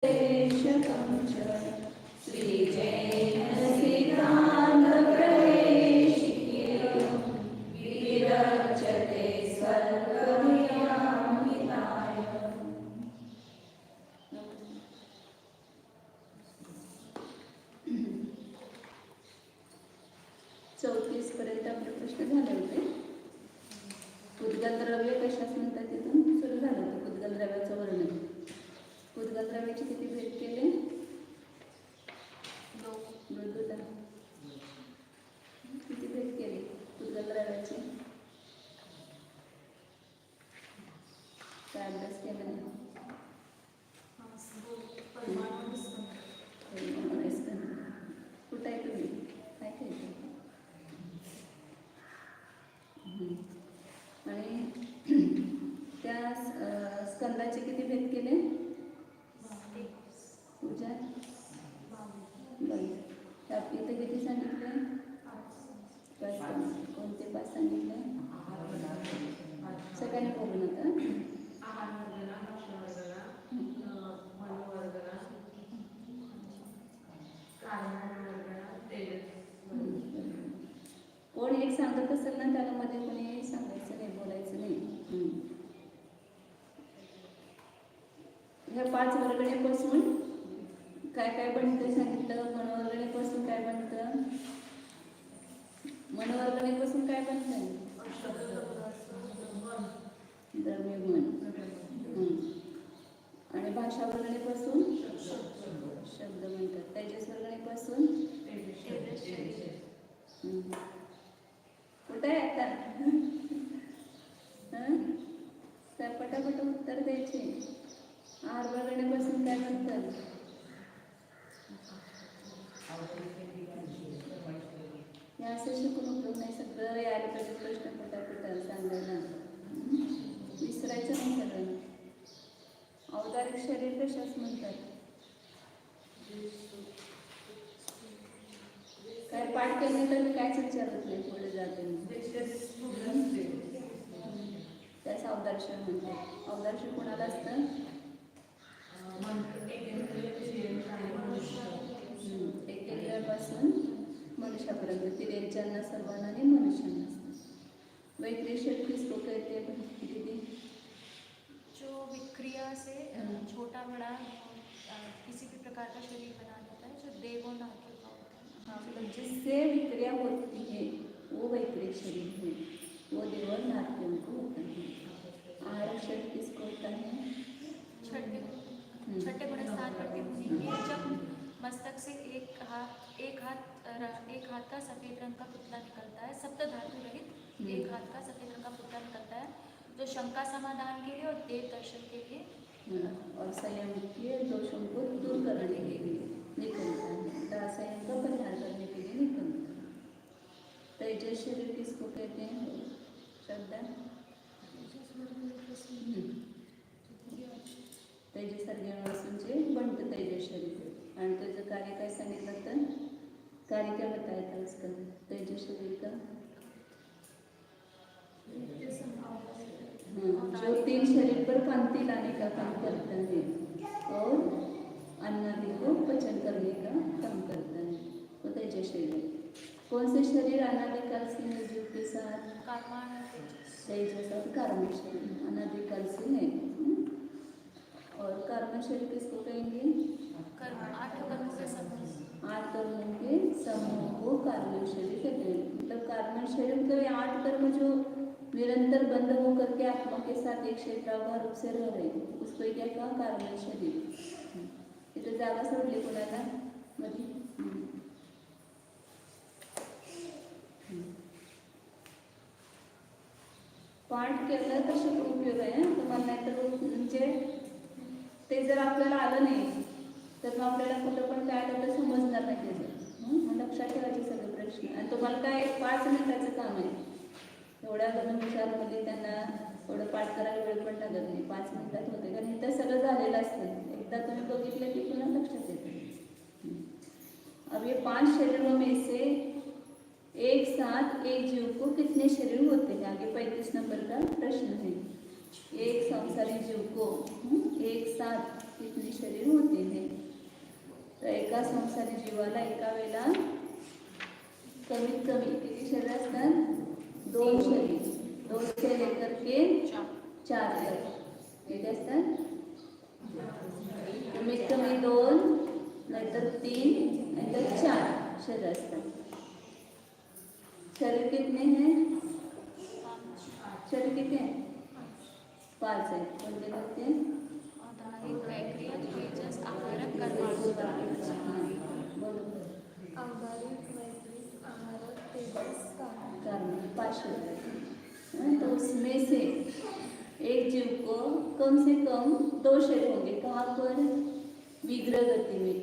देशकं च श्रीजैनसिद्धान्तप्रवेशिकेयं विरचते सर्वमियामिताय। चौतीस पर्यंत आपले प्रश्न झाले होते. उद्गत द्रव्य कशास म्हणतात तिथून सुरू झालं होतं. उद्गत द्रव्याचं वर्णन. उद्गत द्रव्याचे किती भेद केले? मृदुला किती भेद केले उद्गत द्रव्याचे? काय अभ्यास केला नाही? कुठं आहे तुम्ही? काय केलं? आणि त्या स्कंदाचे किती भेद केले? पूजा इथे किती सांगितले? 5. कोणते 5 सांगितले? सगळ्यांनी बोलू नका. कोण एक सांगत असेल ना त्याला मध्ये कोणी सांगायचं नाही, बोलायचं नाही. ह्या 5 वर्गणीपासून काय काय बनतं सांगितलं. मनोवर्गणीपासून काय बनतं? मनोवर्गणीपासून काय बनतं? द्रव्यमन. आणि भाषा वर्गणीपासून शब्द म्हणतात. तेजस वर्गणीपासून कुठे आहे आता? काय पटापट उत्तर द्यायचे. आहार वर्गणीपासून काय म्हणतात? हे असं शिकून उपयोग नाही. सगळं यायला पाहिजे. प्रश्न पटापट सांगायला. विसरायचं नाही सगळं. औदारिक शरीर कशास म्हणतात? काय पाठ केले तर मी कायच विचारत नाही. पुढे जाते त्याच अवदार्श म्हणतात. अवदार्श कोणाला असतं? एकेकापासून मनुष्यापर्यंत. तिरेंच्यांना सर्वांना आणि मनुष्यांना असतं. वैक्रिय किसको कहते हैं? दीदी जो विक्रिया से छोटा बड़ा किसी भी प्रकार का शरीर बना देता है, जो देव और नारकियों का होता है. हाँ, मतलब जिससे विक्रिया होती है वो वैक्रिय शरीर है. वो देव और नारकियों को होता है. आहार शरीर किसको होता है? छठे गुणे स्थान करते हुए जब मस्तक से एक हाथ का सफेद रंग का पुतला निकलता है, सप्त धातु रहित एक हाथ का सफेद रंग का पुतला निकलता है, जो शंका समाधान के लिए और देव दर्शन के लिए और संयम के दोषों को दूर करने के लिए निकलता है. संयम का परिहार करने के लिए निकलता है. तेजस शरीर किसको कहते हैं? श्रद्धा. तेजस अर्ग्यापासूनचे बनतं तेजस शरीर. आणि त्याचं कार्य काय सांगितलं तर? कार्य क्या बताया था उसका? तेजस शरीर का जो 3 शरीर पर कांति लाने का काम करता है और अन्नादि को पचन करने का काम करता है, वो तेजस शरीर. कौन से शरीर अनादिकाल से है जीव के साथ? तेजस और कर्म शरीर अनादिकाल से है. और कर्म शरीर किसको कहेंगे? 8 कर्मों के समूह. 8 कर्मों के समूह को कार्य शरीर कहते हैं. मतलब कार्य शरीर तो ये 8 कर्म जो निरंतर बंद होकर के आत्मा के साथ एक क्षेत्राभार रूप से रह रहे, उसको क्या कहा? कार्य शरीर. इथे जागा सोडली कोणाला मध्ये? पाठ केलं तर शिकून उपयोग आहे. तुम्हाला नाही तर म्हणजे ते जर आपल्याला आलं नाही तर मग आपल्याला कुठं पण काय आलं तर समजणार नाही त्याचं. लक्षात ठेवायचे सगळे प्रश्न. आणि तुम्हाला काय 5 मिनिटाचं काम आहे. एवढ्या 2-4 मुली त्यांना थोडं पाठ करायला वेळ पण लागत नाही. 5 मिनिटात होते. कारण इथं सगळं झालेलं असतं. एकदा तुम्ही बघितलं की पुन्हा लक्षात येतं. अब ये 5 शरीरों में से एक साथ एक जीव को कितने शरीर होते हैं? आगे 35 नंबर का प्रश्न है. एक संसारी जीव को एक साथ कितने शरीर होते हैं? एका संसारी जीवाला एका वेळेला कमीत कमी किती शरीर असतात? 2 शरीर. 2 से लेकर के 4 तक किती असतात? कमीत कमी 2 नाहीतर 3 नाहीतर 4 शरीर असतात. शरीर कितने हैं? शरीर कितने हैं? 5 आहेत. कोणते कोणते? औदारिक, वैक्रियक, तेजस, आहारक, कर्माणु. औदारिक, वैक्रिक, आहारक, तेजस, कारण. कारण 5 शरीर। तो उसमें से एक जीव को कम से कम 2 शरीर होंगे। कहाँ पर? विग्रह गति में।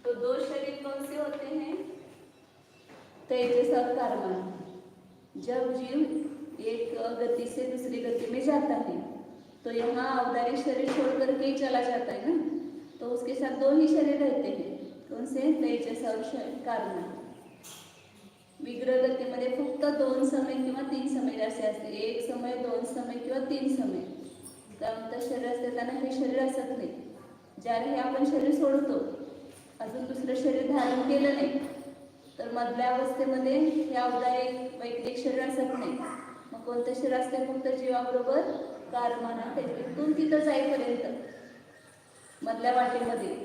तो 2 शरीर कौन से होते हैं? तेजस और कर्मण। जब जीव एक गति से दूसरी गति में जाता है तो यहाँ औदारिक शरीर छोड़ करके ही चला जाता है ना, तो उसके साथ 2 ही शरीर रहते हैं। कौन से? तेजस और कर्मण। विग्रह गतीमध्ये फक्त 2 समय किंवा 3 समय असे असते। 1 समय, 2 समय किंवा 3 समय. त्यानंतर शरीर असते त्यांना हे शरीर असत नाही. ज्याला हे आपण शरीर सोडतो, अजून दुसरं शरीर धारण केलं नाही, तर मधल्या अवस्थेमध्ये हे औदारिक वैक्रिक शरीर असत नाही. मग कोणतं शरीर असते? फक्त जीवाबरोबर कर्मणा तिथून तिथं जाईपर्यंत मधल्या वाटेमध्ये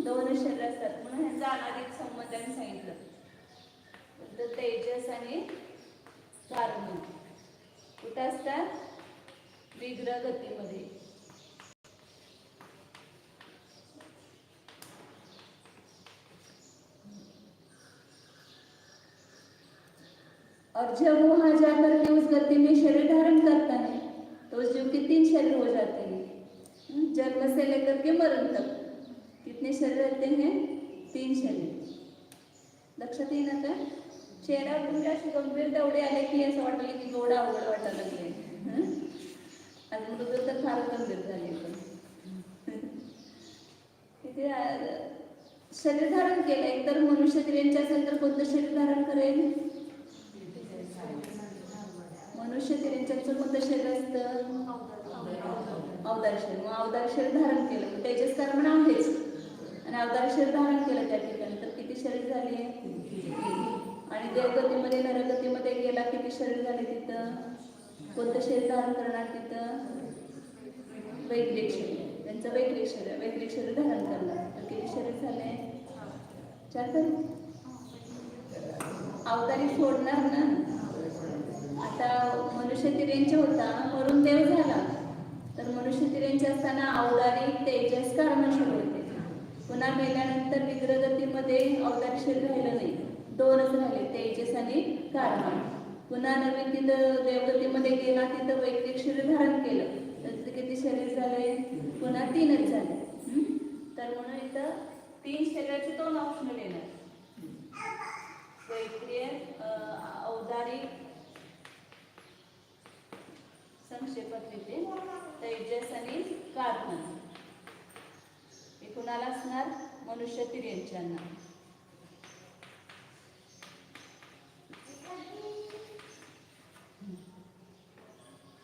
2 शरीर असतात. म्हणून ह्यांचा अनाधिक संबंध आम्ही सांगितलं. तर तेजस आणि कर्मण कुठं असतात? विग्रह गतीमध्ये. और जब वहां जाकर के उस गति में शरीर धारण करता है तो उस जीव के 3 शरीर हो जाते हैं। जन्म से लेकर के मरण तक कितने शरीर रहते हैं? 3 शरीर. लक्षात येईल आता? चेहरा तुमच्या अशी गंभीर तेवढे आले की असं वाटलं की गोड अवघड वाटायला लागले. आणि मृदू तर फार गंभीर झाले. किती शरीर धारण केलं. एकतर मनुष्य शरीरांचे असेल तर कोणतं शरीर धारण करेल? मनुष्य शरीरांचं कोणतं शरीर असतं? अवदार शरीर. मग अवदार शरीर धारण केलं, तेजस कर्मण आहेच, आणि अवदार शरीर धारण केलं त्या ठिकाणी, तर किती शरीर झाले? आणि देवगतीमध्ये नरगतीमध्ये गेला किती शरीर झाले? तिथं कोणतं शरीर धारण करणार? तिथं वैक्रिक शरीर. त्यांचं वैक्रिक शरीर धारण करणार. तर किती शरीर झाले? 4 तरी. अवतारी सोडणार ना. आता मनुष्य तिर्यांचे होता, वरून देव झाला, तर मनुष्य तिर्यांचे असताना अवतारी तेजस कर्मण शरीर होते. पुन्हा मेल्यानंतर विग्रह गतीमध्ये अवतारी शरीर राहिलं नाही, 2च राहिले, तेजस आणि कर्मण. पुन्हा नवीन तिथं देवगतीमध्ये गेला, तिथं वैक्रिक शरीर धारण केलं, तर तिथे किती शरीर झाले? पुन्हा 3च झाले. तर म्हणून इथं 3 शरीराचे 2 ऑप्शनल येणार. वैक्रिक, औदारिक, संक्षेपात येते तेजस आणि कर्मण. हे कुणाला असणार? मनुष्य तिर्यांच्यांना.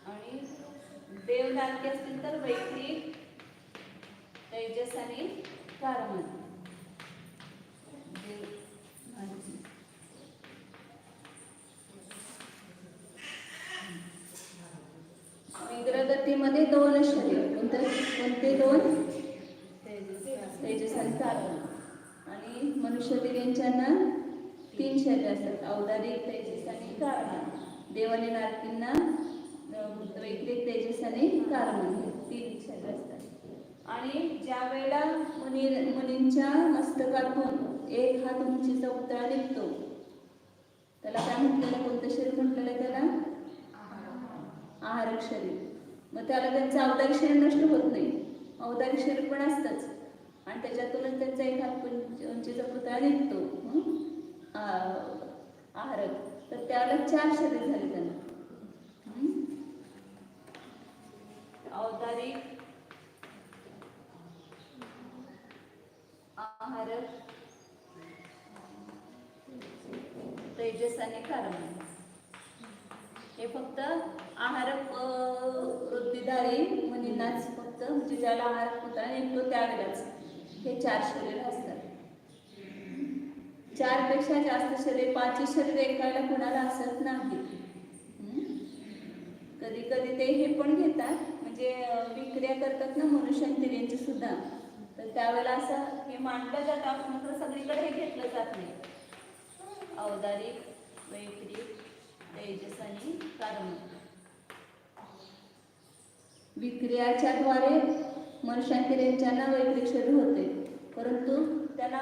आणि देवदानके असतील तर वैक्रिक, तेजस आणि कर्मण. विग्रहगतीमध्ये 2 शरीर. कोणते 2? तेजस आणि कर्मण. आणि मनुष्य तिर्यांच्यांना 3 शरीर असतात, औदारिक, तेजस आणि कर्मण. देव आणि नारकींना वैक्रिक, तेजस आणि कर्मण, 3 शरीर असतात. आणि ज्या वेळेला मुनींच्या मस्तकातून 1 हात उंचीचा पुतळा निघतो, त्याला काय म्हटलेलं? कोणतं शरीर म्हटलेलं आहे त्याला? आहारक शरीर. मग त्याला त्यांचं अवतारी शरीर नष्ट होत नाही, अवतारी शरीर पण असतंच, आणि त्याच्यातूनच त्यांचा 1 हात उंचीचा पुतळा निघतो आहारक. तर त्याला 4 शरीर झाले त्यांना. अवतारिक, आहारक तेजस आणि कार्बन. हे फक्त आहारक वृद्धिधारी मुलींनाच फक्त, म्हणजे ज्याला आहारक पुतळा निघतो त्यावेळेलाच हे 4 शरीर असतात. 4 पेक्षा जास्त शरीर, 5 शरीर एका वेळेला कुणाला असत नाही. कधी कधी ते हे पण घेतात, म्हणजे विक्रिया करतात ना मनुष्य स्त्रियांची सुद्धा, तर त्यावेळेला असं हे मांडलं जातं. आपण मात्र सगळीकडे हे घेतलं जात नाही. औदारिक, वैक्रिक, तेजस आणि कार्बन. विक्रियाच्या द्वारे मनुष्यांतिरेंच्यांना वैक्रिक शरीर होते, परंतु त्यांना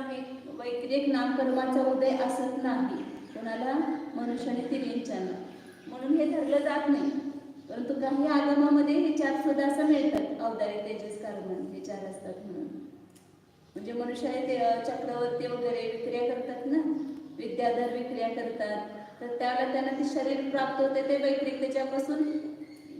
वैक्रिक नामकर्माचा उदय असत नाही कोणाला, मनुष्य आणि तिरेंच्यांना. म्हणून हे धरलं जात नाही. परंतु काही आगमामध्ये हे 4 सुद्धा असं मिळतात. औदारिक, तेजस, कार्बन हे 4 असतात म्हणून. म्हणजे मनुष्य ते चक्रवर्ती वगैरे विक्रिया करतात ना, विद्याधर विक्रिया करतात, तर त्याला त्यांना ते शरीर प्राप्त होते, ते वैक्रिक, त्याच्यापासून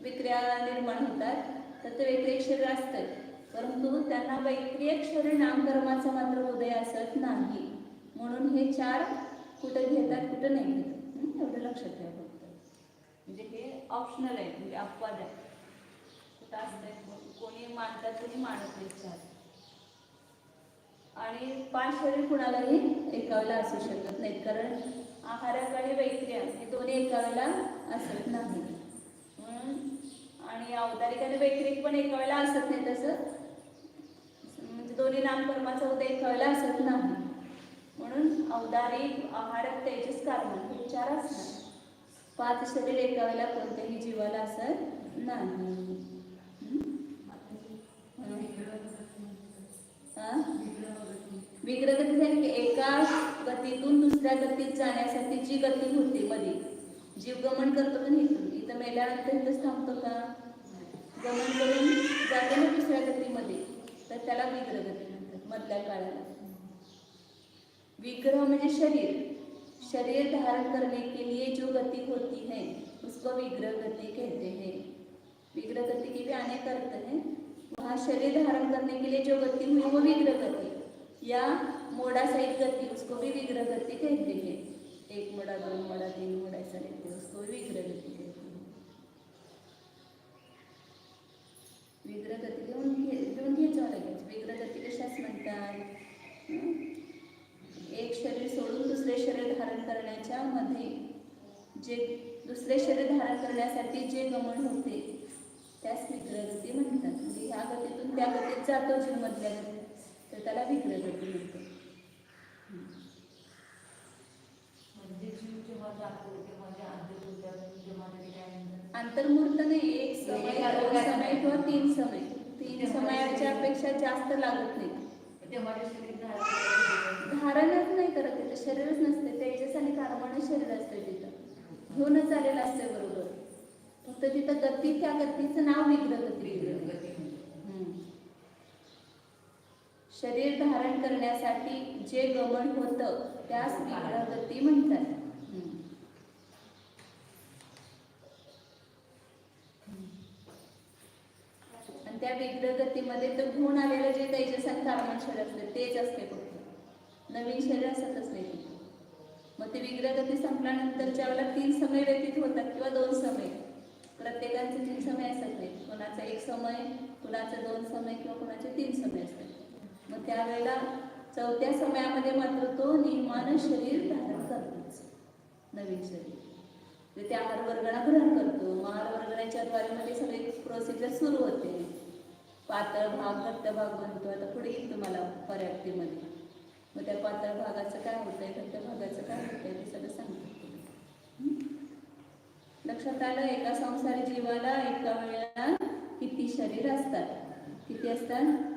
विक्रिया निर्माण होतात, तर ते वैक्रिक शरीर असतं. परंतु त्यांना वैक्रिक शरीर नामकर्माचा मात्र उदय असत नाही. म्हणून हे 4 कुठं घेतात कुठं नाही घेतात, एवढं लक्षात ठेवा फक्त. म्हणजे हे ऑप्शनल आहे, म्हणजे अपवाद आहे. कुठं असतंय, कोणी मानतात कोणी मानत नाही 4. आणि 5 शरीर कुणालाही एका वेळेला असू शकत नाहीत, कारण आहारक आणि वैक्रिया हे दोन्ही एका वेळेला असत नाही. आणि औदारिक आणि वैक्रिक पण एका वेळेला असत नाही. तसं म्हणजे दोन्ही नामकर्माचा उदय एका वेळेला असत नाही. म्हणून औदारिक, आहारक, तेजस, कार्बन हे 4 असतात. 5 शरीर एका वेळेला कोणत्याही जीवाला असत नाही. विग्रहगती झाली की एका गतीतून दुसऱ्या गतीत जाण्यासाठी जी गती होते मध्ये, जीव गमन करतो का नाही, इथं मेल्यानंतर इथंच थांबतो का, गमन करून जातो ना दुसऱ्या गतीमध्ये, तर त्याला विग्रहगती म्हणतात मधल्या काळाला. विग्रह म्हणजे शरीर धारण करने के लिए जो गति होती है उसको विग्रह गति कहते हैं. विग्रह गति के भी अनेक अर्थ हैं. वहाँ शरीर धारण करने के लिए जो गति हुई वो विग्रह गति, या मोड़ा सहित गति उसको भी विग्रह गति कहते हैं. 1 मोड़ा 2 मोड़ा 3 मोड़ा ऐसा लेते हैं, उसको भी विग्रह गति कहते हैं. विग्रह गति घेऊन घ्यायचं लगेच. विग्रह गति कशाच म्हणतात, एक शरीर सोडून दुसरे शरीर धारण करण्याच्या मध्ये जे दुसरे शरीर धारण करण्यासाठी जे गमन होते त्यास विग्रहगती म्हणतात. म्हणजे ह्या गतीतून त्या गतीत जातो जीव मधल्या गतीत, तर त्याला विग्रहगती म्हणतात. अंतर्मूर्त नाही, 1 समय 2 समय किंवा 3 समय. 3 समयाच्या पेक्षा जास्त लागत नाही. धारणच नाही करत, तिथं शरीरच नसते. तेजस आणि कार्बन शरीर असते, तिथं घेऊनच आलेलं असते बरोबर. फक्त तिथं गती, त्या गतीचं नाव विग्रहगती. शरीर धारण करण्यासाठी जे गमन होतं त्यास विग्रहगती म्हणतात. आणि त्या विग्रहगतीमध्ये तो घेऊन आलेलं जे तेजस आणि कार्बन शरीर असते तेच असते फक्त, नवीन शरीर असतच नाही. मग ते विग्रहगती संपल्यानंतरच्या वेळेला 3 समय व्यतीत होतात किंवा 2 समय. प्रत्येकाचे 3 समय असत नाही. कोणाचा 1 समय, कुणाचा 2 समय किंवा कुणाचे 3 समय असतात. मग त्यावेळेला 4थ्या समयामध्ये मात्र तो नियमानं शरीर धारण करतोच, नवीन शरीर. म्हणजे त्या आहार वर्गणा ग्रहण करतो. आहार वर्गणाच्या द्वारे सगळी प्रोसिजर सुरू होते. पातळ भाग, घट्ट भाग बनतो. आता पुढे येईल तुम्हाला पर्याप्तीमध्ये. मग त्या पातळ भागाचं काय होतंय, घट्ट भागाचं काय होतंय ते सगळं सांगतो. लक्षात आलं, एका संसारी जीवाला एका वेळेला किती शरीर असतात, किती असतात,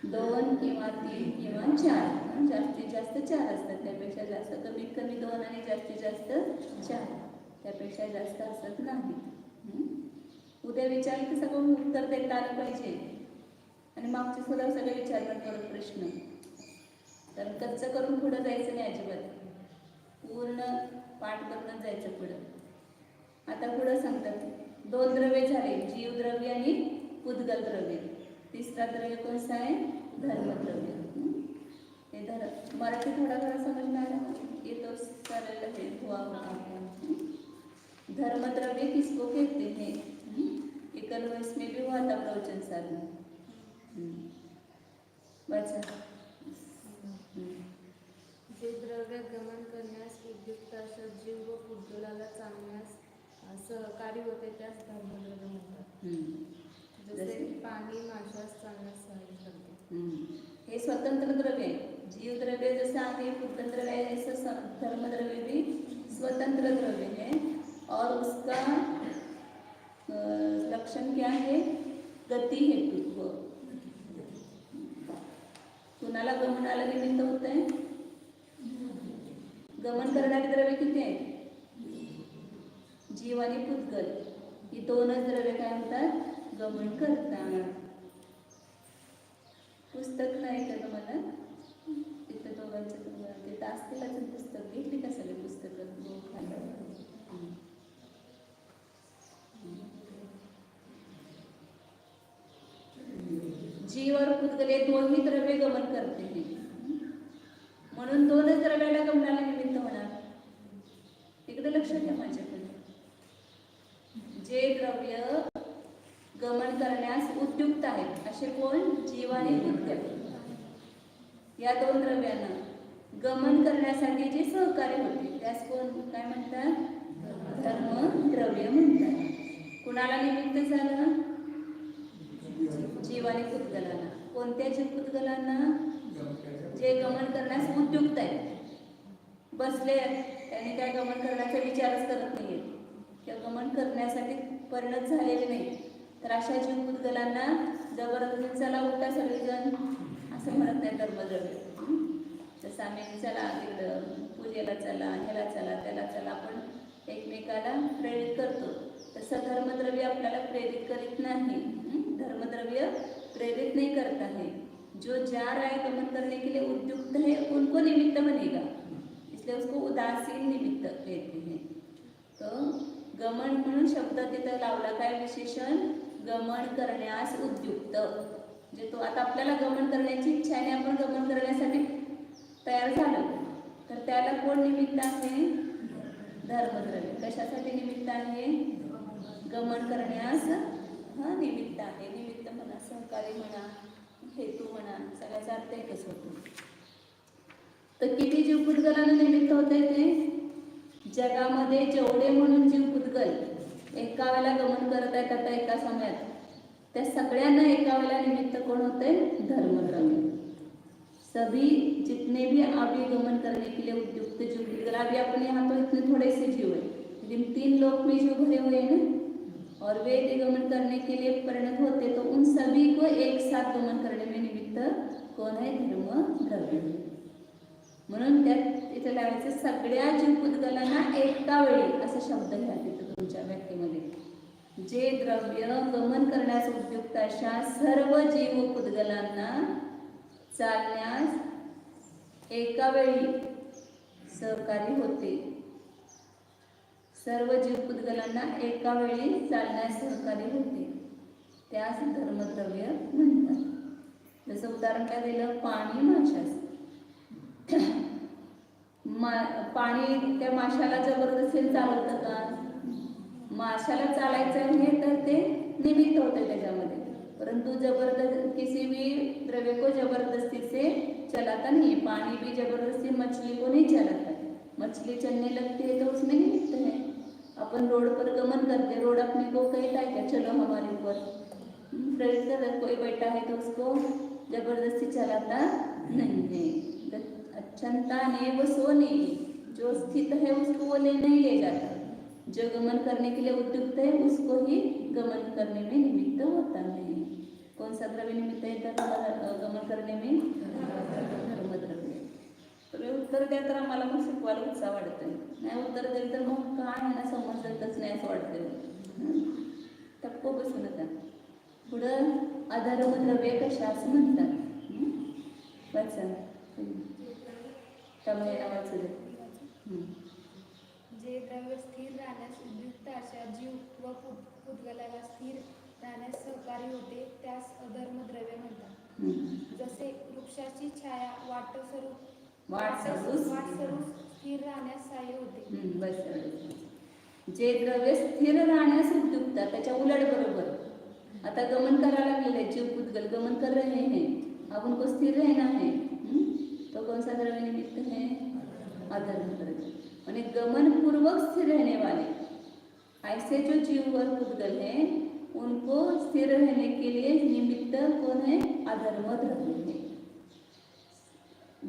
2 किंवा 3 किंवा 4. जास्तीत जास्त 4 असतात. त्यापेक्षा जास्त, कमीत कमी 2 आणि जास्तीत जास्त 4, त्यापेक्षा जास्त असत नाही. उद्या विचारलं की सगळं उत्तर देता आलं पाहिजे. आणि मागचे सुद्धा सगळे विचारणार परत प्रश्न, तर कच्चं करून पुढं जायचं नाही अजिबात. पूर्ण पाठ करूनच जायचं पुढं. आता पुढं सांगतात 2 द्रव्ये झाले, जीवद्रव्य आणि उद्गल द्रव्य. 3रा द्रव्य कोणता आहे, धर्मद्रव्य. हे मराठी थोडा समजणार येतो सरळ. है हुआ होता है। धर्मद्रव्य किसको कहते हैं? इकोनॉमिक्स में भी हुआ था प्रवचन सर में। बच्चा जे द्रव्य गमन करण्यास उद्युक्त अशा जीव व पुद्गलाला चालण्यास सहकारी होते त्यास धर्मद्रव्य म्हणतात. जसे पाणी माशास चालण्यास सहाय्य करते. हे स्वतंत्र द्रव्य आहे. जीव द्रव्य जसं आहे पुद्गलद्रव्य है, ऐसा धर्मद्रव्य भी स्वतंत्र द्रव्य है और उसका लक्षण क्या है? गती हेतुत्व. कुणाला गमनाला निमित्त होत आहे? गमन करणारे द्रव्य किती आहेत? जीव आणि पुद्गल ही दोनच द्रव्य काय म्हणतात? गमन करतात. पुस्तक नाही का तुम्हाला? तिथं दोघांचं तुम्हाला तिथं असतीलच पुस्तक. घेतली का सगळे पुस्तकं? जीव और पुद्गल हे दोन्ही द्रव्य गमन करते हैं. म्हणून दोनच द्रव्याला गमनाला निमित्त होणार. इकडे लक्ष द्या माझ्याकडे. जे द्रव्य गमन करण्यास उद्युक्त आहेत असे कोण? जीव आणि पुद्गल. या दोन द्रव्यांना गमन करण्यासाठी जे सहकार्य होते त्यास कोण काय म्हणतात? धर्मद्रव्य म्हणतात. कुणाला निमित्त झालं? जीव आणि पुद्गलांना. कोणत्या जीव पुद्गलांना? जे गमन करण्यास उद्युक्त आहेत. बसले त्यांनी काय गमन करण्याचा विचारच करत नाहीये किंवा गमन करण्यासाठी परिणत झालेले नाही, तर अशा जीव पुद्गलांना जबरदस्ती चला उठा सगळेजण असं म्हणत नाही धर्मद्रव्य. जसं आम्ही चला तिकडं पूजेला चला, ह्याला चला, त्याला चला, आपण एकमेकाला प्रेरित करतो. तसं धर्मद्रव्य आपल्याला प्रेरित करीत नाही. धर्मद्रव्य प्रेरित नहीं करता है. जो जा रहा है गमन करने के लिए उद्युक्त है उनको निमित्त बनेगा, इसलिए उसको उदासीन निमित्त कहते हैं. तो गमन म्हणून शब्द तिथं लावला काय विशेषण? गमन करण्यास उद्युक्त. म्हणजे तो आता आपल्याला गमन करण्याची इच्छा आहे, आपण गमन करण्यासाठी तयार झालो, तर त्याला कोण निमित्त आहे? धर्मद्रव्य. कशासाठी निमित्त आहे? गमन करण्यास निमित्त आहे. निमित्त म्हणा, सहकारी म्हणा, हेतू म्हणा, सगळ्याचा अर्थ एकच होतो. तर किती जीव पुद्गलांना निमित्त होते ते? जगामध्ये जेवढे म्हणून जीव पुद्गल एका वेळेला गमन करत आहेत आता एका समयात, त्या सगळ्यांना एका वेळेला निमित्त कोण होते? धर्मद्रव्य. सभी जितने भी अभी गमन करने के लिए उद्युक्त जीव पुद्गल, अभी अपने यहाँ तो इतने थोड़े से जीव है, लेकिन 3 लोक में जो भरे हुए हैं ना, और वे गमन करने के लिए परिणत होते, तो उन सभी को एक साथ गमन करने में निमित्त कोण आहे? धर्मद्रव्य. म्हणून त्यात इथे लावायचं सगळ्या जीव पुद्गलांना एका वेळी असा शब्द घ्या तिथं तुमच्या व्याख्येमध्ये. जे द्रव्य गमन करण्यास उद्युक्त अशा सर्व जीव पुद्गलांना चालण्यास एका वेळी सहकारी होते. सर्व जीव पुद्गलांना एका वेळी चालण्यास सहकारी होते त्यास धर्मद्रव्य म्हणतात. जसं उदाहरण काय दिलं? पाणी माशास. पाणी त्या माशाला जबरदस्तीने चालवतं का? माशाला चालायचं आहे तर ते निमित्त होते त्याच्यामध्ये, परंतु किसी भी द्रव्य को जबरदस्ती से चलाता नहीं. पानी भी जबरदस्ती मछली को नहीं चलाता. मछली चलने लगती है तो उसमें निमित्त है. अपन रोड पर गमन करते, रोड अपने को कहता है क्या चलो हमारे ऊपर, प्रेरित कर, कोई बैठा है तो उसको जबरदस्ती चलाता नहीं है. क्षमता ने वो सो नहीं, जो स्थित है उसको वो नहीं ले जाता. जो गमन करने के लिए उद्युक्त है उसको ही गमन करने में निमित्त होता है. कौन सा द्रव्य निमित्त है गमन करने में? धर्मद्रव्य. तुम्ही उत्तर द्या तर आम्हाला मग शिकवायला उत्साह वाटतोय. नाही उत्तर दिलं तर मग काय ना समजतच नाही असं वाटतंय. टप्पो बसू नका. पुढं अधर्मद्रव्य कशास म्हणतात? वाचा त्यामुळे नावाचं जे द्रव्य स्थिर राहण्यास उद्युक्त अशा जीव व पुद्गलाला स्थिर राहण्यास सहकारी होते त्यास अधर्मद्रव्य म्हणतात. जसे वृक्षाची छाया वाटसरूप स्थिर राहण्यास सहाय्य होते. बस एवढंच. जे द्रव्य स्थिर राहण्यास उद्युक्त, त्याच्या उलट बरोबर. आता गमन करायला लागलेलं आहे, जीव पुद्गल गमन कर रहे हैं, अब उनको स्थिर रहना है. तो कौन सा द्रव्य निमित्त है? अधर्म द्रव्य. माने गमन पूर्वक स्थिर रहने वाले ऐसे जो जीव और पुद्गल हैं, उनको स्थिर रहने के लिए निमित्त कौन है? अधर्म द्रव्य है.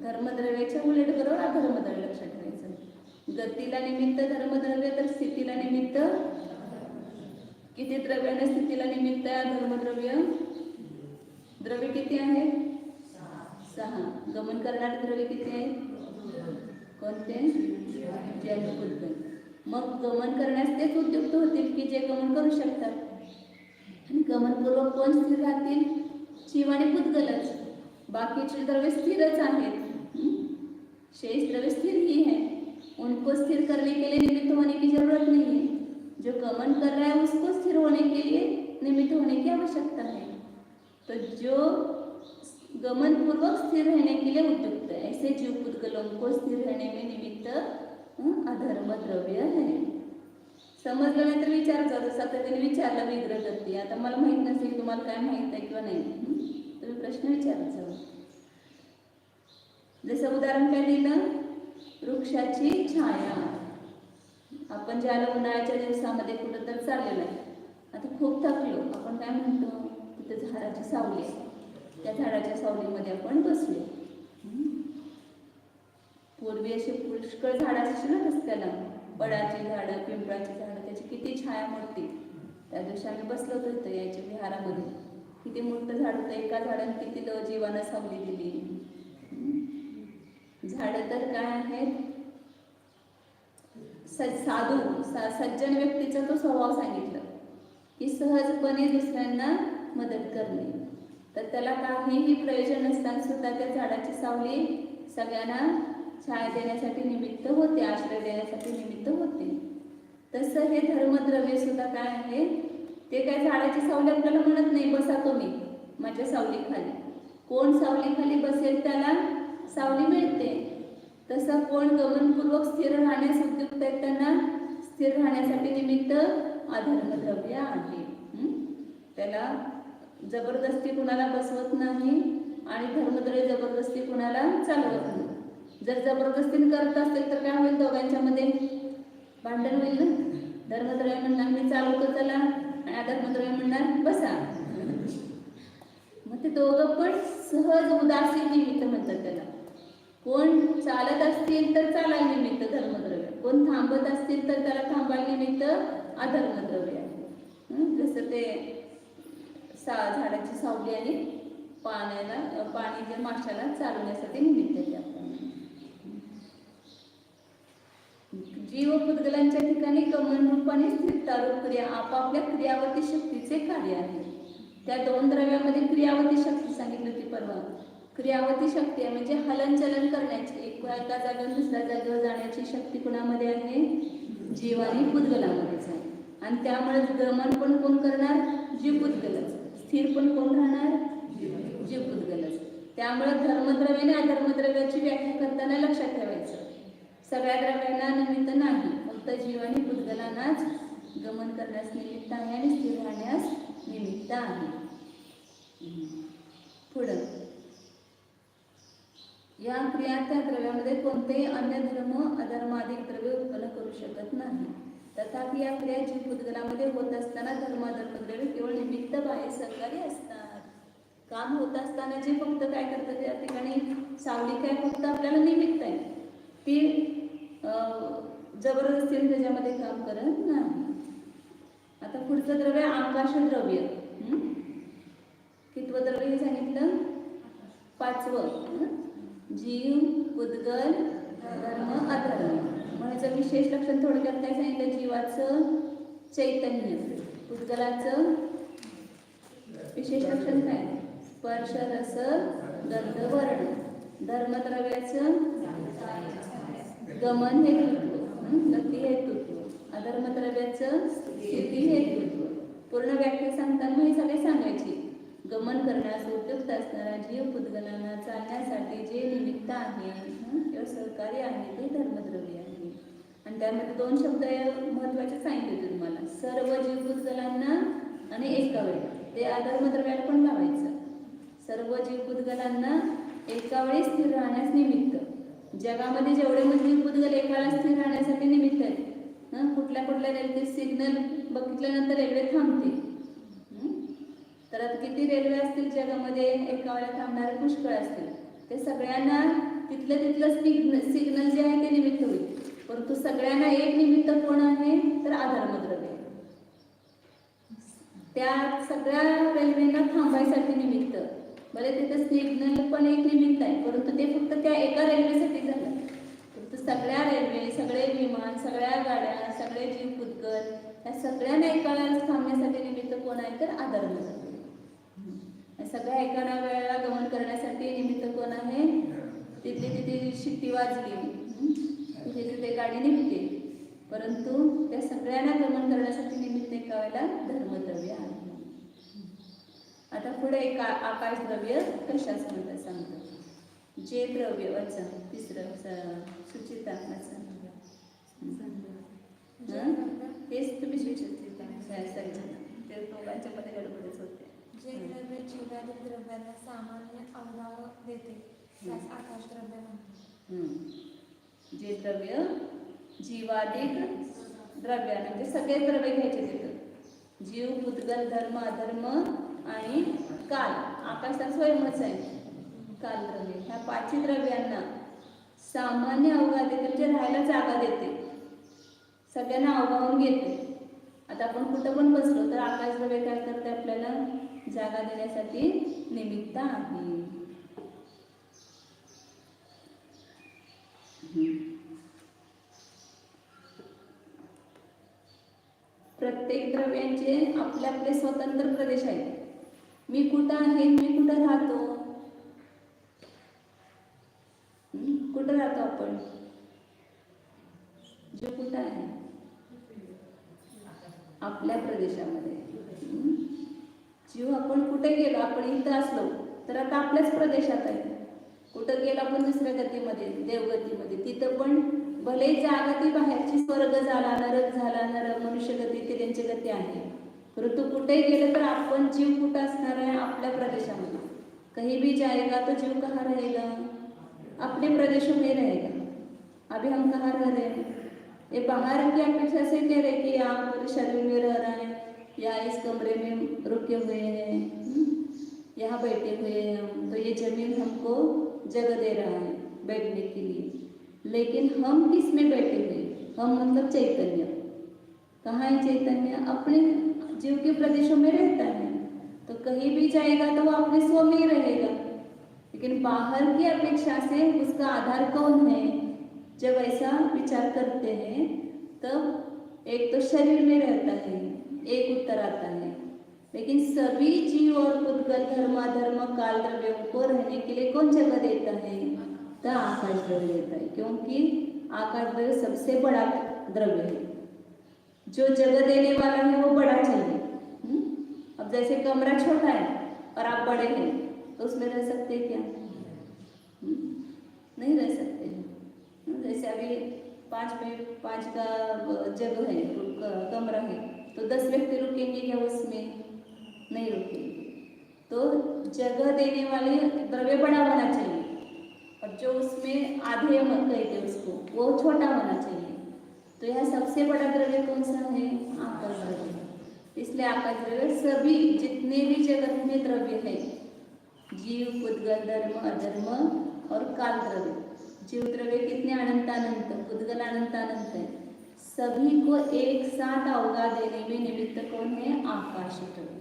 धर्मद्रव्याच्या उलट बरोबर अधर्मद्रव्य लक्षात ठेवायचं. गतीला निमित्त धर्मद्रव्य, तर स्थितीला निमित्त. किती द्रव्याने स्थितीला निमित्त आहे धर्मद्रव्य? द्रव्य किती आहे? 6. गमन करणारे द्रव्य किती आहेत? कोणते? जल पुद्गल. मग गमन करण्यास तेच उद्युक्त होतील की जे गमन करू शकतात. आणि गमनपूर्वक कोण स्थिर राहतील? जीव आणि पुद्गलच. बाकीचे द्रव्य स्थिरच आहेत. शेष द्रव्य स्थिर ही है, उनको स्थिर करने के लिए निमित्त होने की जरूरत नहीं है. जो गमन कर रहा है उसको स्थिर होने के लिए निमित्त होने की आवश्यकता है. तो जो गमन पूर्वक स्थिर रहने के लिए उद्युक्त है, ऐसे जीव पुद्गलों को स्थिर रहने में निमित्त अधर्म द्रव्य है. समजलं नाही तर विचारायचं. आता सातत्याने विचारलं विग्रह गती. आता मला माहित नसेल, तुम्हाला काय माहित आहे किंवा नाही, तुम्ही प्रश्न विचारायचा. जसं उदाहरण काय दिलं? वृक्षाची छाया. आपण ज्याला उन्हाळ्याच्या दिवसामध्ये कुठं तर चाललेलं आहे, आता खूप थकलो, आपण काय म्हणतो? तिथे झाडाची सावली आहे, त्या झाडाच्या सावलीमध्ये आपण बसलो. पूर्वी असे पुष्कळ झाड असतील ना रस्त्याला, बडाची झाडं, पिंपळाची झाडं, त्याची किती छाया मोठी. त्या दिवशी आम्ही बसलो होतो इथं याच्या विहारामध्ये. किती मोठं झाड होतं, एका झाडाने किती जीवांना सावली दिली. झाडं तर काय आहेत? साधू सज्जन व्यक्तीचा तो स्वभाव सांगितलं की सहजपणे दुसऱ्यांना मदत करणे. तर त्याला काहीही प्रयोजन नसताना सुद्धा त्या झाडाची सावली सगळ्यांना छाया देण्यासाठी निमित्त होते, आश्रय देण्यासाठी निमित्त होते. तसं हे धर्मद्रव्य सुद्धा काय आहे? ते काय झाडाची सावली आपल्याला म्हणत नाही बसा तुम्ही माझ्या सावलीखाली. कोण सावलीखाली बसेल त्याला सावली मिळते. तसं कोण गमनपूर्वक स्थिर राहण्यास उद्युक्त आहेत, त्यांना स्थिर राहण्यासाठी निमित्त अधर्मद्रव्य आहे. त्याला जबरदस्ती कुणाला बसवत नाही आणि धर्मद्रव्य जबरदस्ती कुणाला चालवत नाही. जर जबरदस्तीने करत असेल तर काय होईल? दोघांच्या मध्ये भांडण होईल ना. धर्मद्रव्य म्हणणार मी चालवतो चला, आणि अधर्मद्रव्य म्हणणार बसा. मग ते दोघं पण सहज उदासीन निमित्त म्हणतात त्याला. कोण चालत असतील तर चालायला निमित्त धर्मद्रव्य, कोण थांबत असतील तर त्याला थांबायला निमित्त अधर्मद्रव्य आहे. जसं ते झाडाची सावली आणि पाणी जे माशाला चालवण्यासाठी निमित्त आहे. जीव पुद्गलांच्या ठिकाणी गमन रूपाने स्थिरतारूप क्रिया आपापल्या क्रियावती शक्तीचे कार्य आहे. त्या 2 द्रव्यामध्ये क्रियावती शक्ती सांगितली होती परवा. क्रियावती शक्ती आहे म्हणजे हलनचलन करण्याची, एका जागेवर दुसऱ्या जागेवर जाण्याची शक्ती कुणामध्ये आहे? जीव आणि पुद्गलामध्येच आहे. आणि त्यामुळे गमन पण कोण करणार? जीव पुद्गलच. स्थिर पण कोण राहणार? जीव पुद्गलच. त्यामुळे धर्मद्रव्याने अधर्मद्रव्याची व्याख्या करताना लक्षात ठेवायचं, सगळ्या द्रव्यांना निमित्त नाही, फक्त जीव आणि पुद्गलांनाच गमन करण्यास निमित्त आहे आणि स्थिर राहण्यास निमित्त आहे. पुढं या क्रिया त्या द्रव्यामध्ये कोणतेही अन्य धर्म अधर्माधिक द्रव्य उत्पन्न करू शकत नाही. तथापि या क्रिया जीव पुद्गलामध्ये होत असताना धर्माधर्मद्रव्य केवळ निमित्त बाह्य सहकारी असतात. काम होत असताना जे फक्त काय करतात त्या ठिकाणी सावली काय फक्त आपल्याला निमित्त आहे, ती जबरदस्तीने त्याच्यामध्ये काम करत नाही. आता पुढचं द्रव्य आकाश द्रव्य. कितवं द्रव्य हे सांगितलं? 5वं. जीव पुद्गल धर्म अधर्म. म्हणायचं विशेष लक्षण थोडक्यात काय सांगितलं? जीवाचं चैतन्य, पुद्गलाचं विशेष लक्षण काय? स्पर्श रस गंध वर्ण. धर्मद्रव्याचं गमन हेतुत्व, गती हेतुत्व. अधर्मद्रव्याचं स्थिती हेतुत्व. पूर्ण व्याख्या सांगताना हे सगळे सांगायची. गमन करण्यास उद्युक्त असणारा जीव पुद्गलांना चालण्यासाठी जे निमित्त आहे किंवा सहकार्य कार्य आहे ते धर्मद्रव्य आहे. आणि त्यामध्ये 2 शब्द महत्त्वाचे सांगितले तुम्हाला, सर्व जीव भूतगलांना आणि एका वेळी. ते अधर्मद्रव्याला पण लावायचं. सर्व जीव भूतगलांना एका वेळी स्थिर राहण्यास निमित्त. जगामध्ये जेवढे जीव भूतगल एकाला स्थिर राहण्यासाठी निमित्त आहेत. कुठल्या रेल्वे सिग्नल बघितल्यानंतर रेल्वे थांबते. तर आता किती रेल्वे असतील जगामध्ये, एका वेळेला थांबणारे पुष्कळ असतील. ते सगळ्यांना तिथलं सिग्नल जे आहे ते निमित्त होईल. परंतु सगळ्यांना एक निमित्त कोण आहे तर अधर्मद्रव्य. त्या सगळ्या रेल्वेंना थांबायसाठी निमित्त, भले तिथं सिग्नल पण एक निमित्त आहे, परंतु ते फक्त त्या एका रेल्वेसाठी झालं. परंतु सगळ्या रेल्वे, सगळे विमान, सगळ्या गाड्या, सगळे जीव भूतगल या सगळ्यांना एका वेळेला थांबण्यासाठी निमित्त कोण आहे तर अधर्मद्रव्य. सगळ्या एका वेळेला गमन करण्यासाठी निमित्त कोण आहे, तिथे शिट्टी वाजली, तिथे गाडी निघते. परंतु त्या सगळ्यांना गमन करण्यासाठी निमित्त एका वेळेला धर्मद्रव्य आहे. आता पुढे एक आकाशद्रव्य कशाच म्हणतात सांगतो. जे द्रव्य वाचा, तिसरं सुचिता वाचा. तेच तुम्ही सुचिता ते दोघांच्या मध्ये गडबडच होते. जे द्रव्य जीवाधिक द्रव्यांना सामान्य अवगाव देते त्यास आकाशद्रव्य म्हणतात. जे द्रव्य जीवाधिक द्रव्य म्हणजे सगळे द्रव्य घ्यायचे तिथं. जीव, भूतगल, धर्म, अधर्म आणि काल. आकाश तर स्वयंच आहे. काल द्रव्य ह्या 5 द्रव्यांना सामान्य अवघा देते, म्हणजे राहायला जागा देते, सगळ्यांना अवघावून घेते. आता आपण कुठं पण बसलो तर आकाश द्रव्य काय करते, आपल्याला जागा देण्यासाठी निमित्त आहे. प्रत्येक द्रव्यांचे आपले आपले स्वतंत्र प्रदेश आहेत. मी कुठं आहे, मी कुठं राहतो, कुठं राहतो आपण, जो कुठं आहे आपल्या प्रदेशामध्ये. जीव आपण कुठे गेलो, आपण इथं असलो तर आता आपल्याच प्रदेशात आहे. कुठं गेलो आपण दुसऱ्या गतीमध्ये, देवगतीमध्ये, तिथं पण भले जागा ती बाहेरची, स्वर्ग झाला, नरक झाला, मनुष्य गती ते त्यांची गती आहे. परंतु कुठे गेलं तर आपण जीव कुठं असणार आहे, आपल्या प्रदेशामध्ये. कहीं भी जाएगा तो जीव कहाँ रहेगा, अपने प्रदेशों में रहेगा. अभी हम कहाँ रह रहे हैं, ये बाहर की अपेक्षा से कह रहे कि आप पूरे शरीर में रह रहे हैं, या इस कमरे में रुके हुए हैं, यहाँ बैठे हुए हैं हम, तो ये जमीन हमको जगह दे रहा है बैठने के लिए. लेकिन हम किस में बैठे हुए, हम मतलब चैतन्य. कहाँ है चैतन्य, अपने जीव के प्रदेशों में रहता है. तो कहीं भी जाएगा तो वो अपने स्व में ही रहेगा. लेकिन बाहर की अपेक्षा से उसका आधार कौन है, जब ऐसा विचार करते हैं तब एक तो शरीर में रहता है, एक उत्तर आता है. लेकिन सभी जीव और भूतगल, धर्म, काल द्रव्यों को रहने के लिए कौन जगह देता है, तो आकाश द्रव्य देता है. क्योंकि आकाश द्रव्य सबसे बड़ा द्रव्य है. जो जगह देने वाला है वो बड़ा चाहिए. अब जैसे कमरा छोटा है और आप बड़े हैं तो उसमें रह सकते हैं क्या, नहीं रह सकते हैं. जैसे अभी 5 पे 5 का जगह है, कमरा है, तो 10 व्यक्ति रुकेंगे क्या उसमें, नहीं रुकेंगे. तो जगह देने वाले द्रव्य बड़ा होना चाहिए और जो उसमें आधे मत कहते उसको वो छोटा होना चाहिए. तो यह सबसे बड़ा द्रव्य कौन सा है, आकाश द्रव्य. इसलिए आकाश द्रव्य सभी जितने भी जगत में द्रव्य है, जीव, भूतगल, धर्म, अधर्म और काल द्रव्य. जीव द्रव्य कितने अनंत, भूतगल अनंत है. सभी को एक साथ अवगा देने में निमित्त कौन है, आकाश द्रव्य.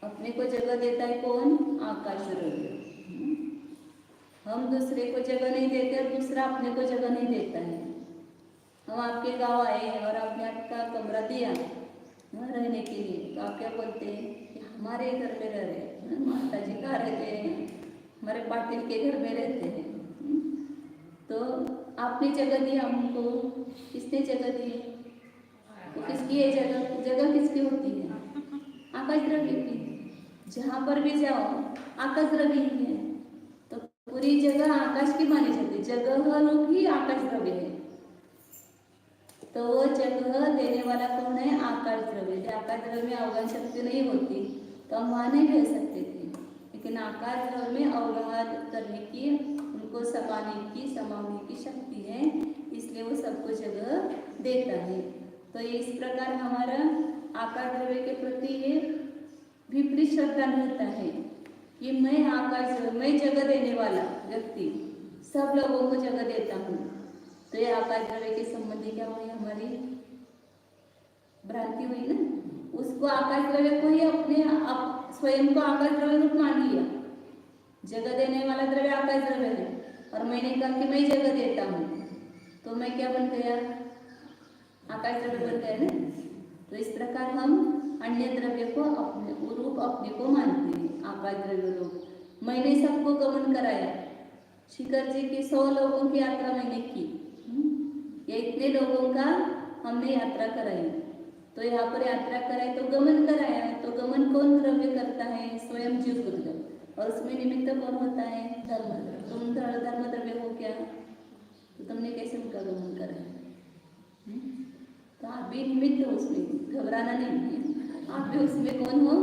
अपने को जगह देता है कौन, आकाश द्रव्य. हम दूसरे को जगह नहीं देते और दूसरा अपने को जगह नहीं देता है. हम आपके गांव आए और आपने आपका कमरा दिया रहने के लिए, तो आप क्या बोलते हैं कि हमारे घर में रह रहे हैं, माता जी कहाँ रहते हैं, हमारे पाटिल के घर में रहते हैं. तो आपने जगह दी हमको, किसने जगह दी, तो किसकी है जगह किसकी होती है, आकाश द्रव्य की. जहाँ पर भी जाओ आकाश द्रव्य ही है. तो पूरी जगह आकाश की मानी जाती है, जगह रूप ही आकाश द्रव्य है। तो वो जगह देने वाला कौन है? आकाश द्रव्य। आकाश द्रव्य में अवगाहन शक्ति नहीं होती तो हम वहाँ नहीं रह सकते थे, लेकिन आकाश द्रव्य में अवगाहन करने की, उनको समाने की, समाने की शक्ति है, इसलिए वो सबको जगह देता है। तो ये इस प्रकार हमारा आकाश द्रव्य के प्रति ये विपरीत श्रद्धा रहता है कि मैं आकाश, मैं जगह देने वाला व्यक्ति सब लोगों को जगह देता हूँ। तो ये आकाश द्रव्य के संबंधी क्या हुई? हमारी भ्रांति हुई ना। उसको आकाश द्रव्य को ही अपने स्वयं को आकाश द्रव्य रूप मान लिया। जगह देने वाला द्रव्य आकाश द्रव्य है और मैंने कहा कि मैं जगह देता हूँ, तो मैं क्या बन गया? आकाश द्रव्य बन गया ना। तो इस प्रकार हम अन्य द्रव्य को अपने रूप अपने को मानते हैं, आकाश द्रव्य रूप। मैंने सबको गमन कराया, शिखर जी की 100 लोगों की यात्रा मैंने की, या इतने लोगों का हमने यात्रा कराई। तो यहाँ पर यात्रा कराई तो गमन कराया, तो गमन कौन द्रव्य करता है? स्वयं जीव पुद्गल। और उसमें निमित्त कौन होता है? धर्म। तुम धर्म द्रव्य हो क्या? तो तुमने कैसे उनका गमन कराया? तो आप भी निमित्त हो, उसमें घबराना नहीं है, आप भी उसमें कौन हो?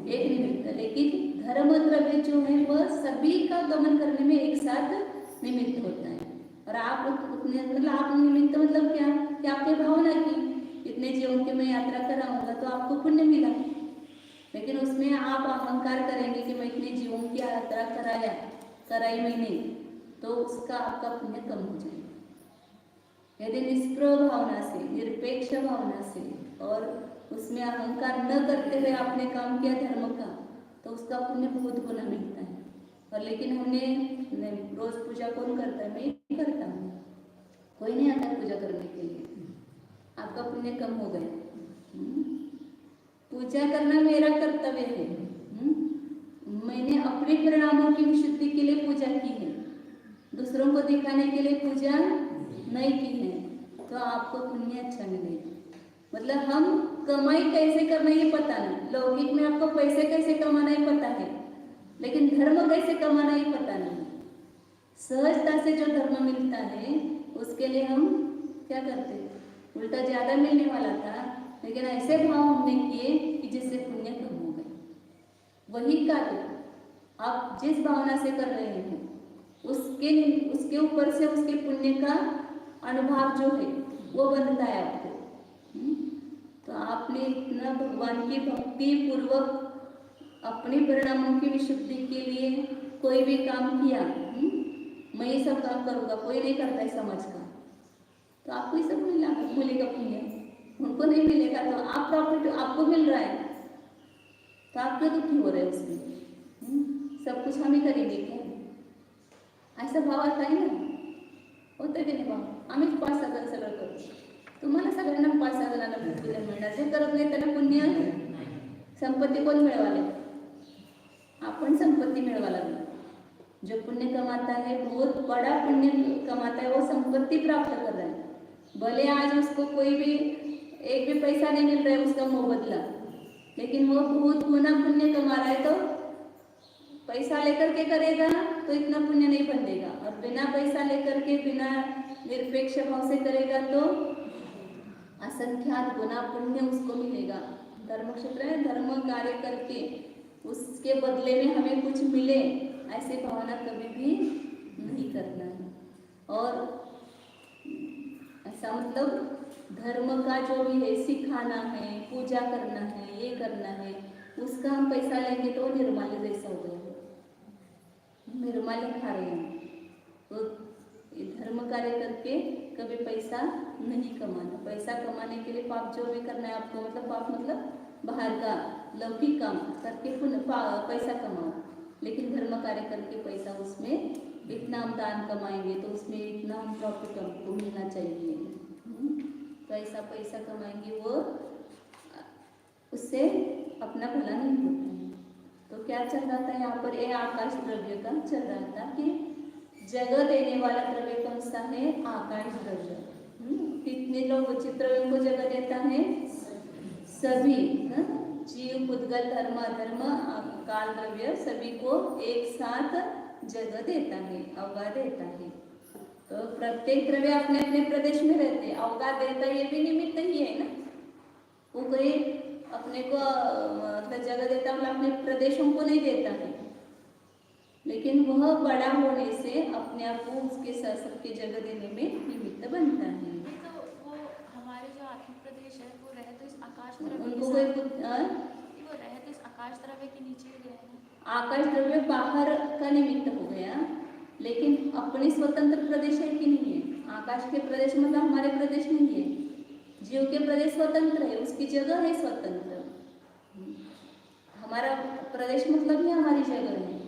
एक निमित्त। लेकिन धर्म द्रव्य जो है वह सभी का गमन करने में एक साथ निमित्त होता है। और आप उतने मतलब आप निमित्त मतलब क्या कि आपने भावना की इतने जीवों की मैं यात्रा कराऊंगा तो आपको पुण्य मिला, लेकिन उसमें आप अहंकार करेंगे कि मैं इतने जीवों की यात्रा कराई मैंने, तो उसका आपका पुण्य कम हो जाएगा। यदि निष्प्रभ भावना से, निरपेक्ष भावना से और उसमें अहंकार न करते हुए आपने काम किया धर्म का, तो उसका पुण्य बहुत गुना मिलता है। और लेकिन हमने रोज पूजा कौन करता है? मैं ही करता हूँ, कोई नहीं आता पूजा करने के लिए, आपका पुण्य कम हो गया। पूजा करना मेरा कर्तव्य है, मैंने अपने परिणामों की विशुद्धि के लिए पूजा की है, दूसरों को दिखाने के लिए पूजा नहीं की है, तो आपको पुण्य अच्छा मिलेगा। मतलब हम कमाई कैसे करना ये पता नहीं, लौकिक में आपको पैसे कैसे कमाना ही पता है, लेकिन धर्म कैसे कमाना ही पता नहीं। सहजता से जो धर्म मिलता है उसके लिए हम क्या करते? उल्टा ज्यादा मिलने वाला था, लेकिन ऐसे भाव हमने किए कि जिससे पुण्य कम हो गए। वही कार्य आप जिस भावना से कर रहे हैं उसके ऊपर से उसके पुण्य का अनुभव जो है वो बनता है आपको। तो आपने इतना भगवान की भक्ति पूर्वक अपने परिणामों की विशुद्धि के लिए कोई भी काम किया, मैं ये सब काम करूँगा, कोई नहीं करता है समझ का, तो आपको ये सब मिलेगा पुण्य, उनको नहीं मिलेगा। तो आप प्रॉफिट आपको मिल रहा है तो आप क्यों दुखी हो रहे हैं उसमें? सब कुछ हम ही करेंगे क्या? ऐसा भाव आता आहे ना, होतं की नाही भाव? आम्हीच 5-6 सगळं करतो, तुम्हाला सगळ्यांना 5-6 जणांना पुण्य मिळणार, जे करत नाही त्याला पुण्य संपत्ती कोण मिळवाले? आपण संपत्ती मिळवा लागलो। जो पुण्य कमाता है बहुत बड़ा पुण्य कमाता है, वो संपत्ति प्राप्त कर रहा है, भले आज उसको कोई भी एक भी पैसा नहीं मिल रहा है उसका मुबदला, लेकिन वो बहुत गुना पुण्य कमा रहा है। तो पैसा लेकर के करेगा तो इतना पुण्य नहीं बनेगा, और बिना पैसा लेकर के बिना निरपेक्ष भाव से करेगा तो असंख्यात गुना पुण्य उसको मिलेगा। धर्म क्षेत्र है, धर्म कार्य करके उसके बदले में हमें कुछ मिले, ऐसे भावना कभी भी नहीं करना है। और ऐसा मतलब धर्म का जो भी है, सिखाना है, पूजा करना है, ये करना है, उसका हम पैसा लेंगे तो निर्माल्य जैसा हो गया, निर्माल्य खा रहे हैं। तो धर्म कार्य करके कभी पैसा नहीं कमाना। पैसा कमाने के लिए पाप जो भी करना है आपको, मतलब पाप मतलब बाहर का लौकिक काम करके पैसा कमाओ, लेकिन धर्म कार्य करके पैसा उसमें इतना हम दान कमाएंगे तो उसमें इतना हम प्रॉफिट हमको मिलना चाहिए, तो ऐसा पैसा कमाएंगे वो उससे अपना भला नहीं होता है। तो क्या चल रहा था यहाँ पर? ये आकाश द्रव्य का चल रहा था कि जगह देने वाला द्रव्य कौन सा है? आकाश द्रव्य। कितने लोग चित्रव्यों को जगह देता है? सभी, जीव, पुद्गल, धर्म, अधर्म, काल द्रव्य, सभी को एक साथ जगह देता है, अवगाह देता है। तो प्रत्येक द्रव्य अपने अपने प्रदेश में रहते हैं। अवगाह देता ये भी निमित्त ही है ना, वो कोई अपने को मतलब जगह देता मतलब अपने प्रदेशों को नहीं देता है, लेकिन वह बड़ा होने से अपने आप को उसके साथ सबकी जगह देने में निमित्त बनता है। नहीं तो वो हमारे जो आत्म प्रदेश है वो रहे तो इस आकाश द्रव्य उनको के कोई साथ, वो रहे तो इस आकाश द्रव्य के नीचे ही रहे ना। आकाश द्रव्य बाहर का निमित्त हो गया, लेकिन अपने स्वतंत्र प्रदेश है कि नहीं है। आकाश के प्रदेश मतलब हमारे प्रदेश नहीं है। जीव के प्रदेश स्वतंत्र है, उसकी जगह है स्वतंत्र। हमारा प्रदेश मतलब ही हमारी जगह है।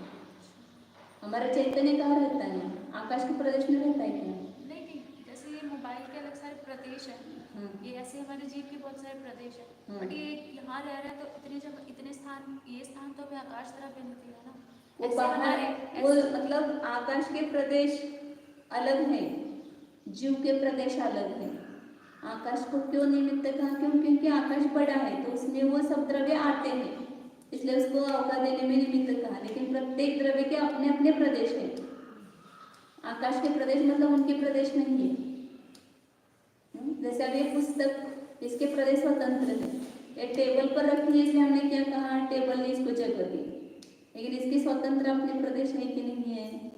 हमारा चैतन्य कहाँ रहता है? आकाश के प्रदेश में रहता है क्या? नहीं, जैसे ये मोबाइल के अलग सारे प्रदेश है, ये ऐसे हमारे जीव के बहुत सारे प्रदेश है, बट ये यहाँ रह रहा है तो इतने जगह इतने स्थान, ये स्थान तो हमें आकाश द्रव्य में दिया ना। वो ऐसे बाहर हमारे वो ऐसे- मतलब आकाश के प्रदेश अलग है, जीव के प्रदेश अलग है। आकाश को क्यों निमित्त कहा? क्योंकि आकाश बड़ा है तो उसमें वो सब द्रव्य आते हैं, इसलिए उसको अवगाह देने में निमित्त कहा। लेकिन प्रत्येक द्रव्य के अपने अपने प्रदेश है। आकाश के प्रदेश मतलब उनके प्रदेश नहीं है। जैसे अभी पुस्तक, इसके प्रदेश स्वतंत्र है। ये टेबल पर रखी है इसलिए हमने क्या कहा? टेबल ने इसको जगह दी, लेकिन इसके स्वतंत्र अपने प्रदेश है कि नहीं है?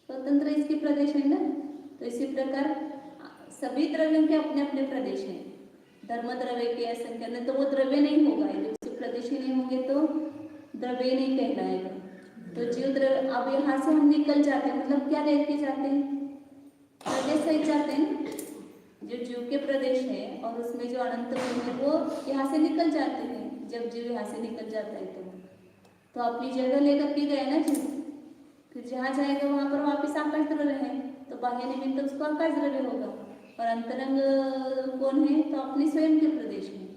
स्वतंत्र इसके प्रदेश है ना। तो इसी प्रकार सभी द्रव्यों के अपने अपने प्रदेश हैं। धर्म द्रव्य के असंख्य नहीं तो वो द्रव्य नहीं होगा, यदि प्रदेश ही नहीं होंगे तो द्रव्य नहीं कहलाएगा। तो जीव द्रव्य, अब यहाँ से हम निकल जाते हैं, मतलब क्या लेके जाते हैं? द्रव्य सहित जाते हैं। जो जीव के प्रदेश है और उसमें जो अनंत गुण है वो यहाँ से निकल जाते हैं। जब जीव यहाँ से निकल जाता है तो अपनी जगह लेकर के गए ना जीव, फिर जहाँ जाएगा वहाँ पर वापिस आकाश द्रव्य है, तो बाह्य निमित्त उसको आकाश द्रव्य होगा। और अंतरंग कौन है? तो अपने स्वयं के प्रदेश में।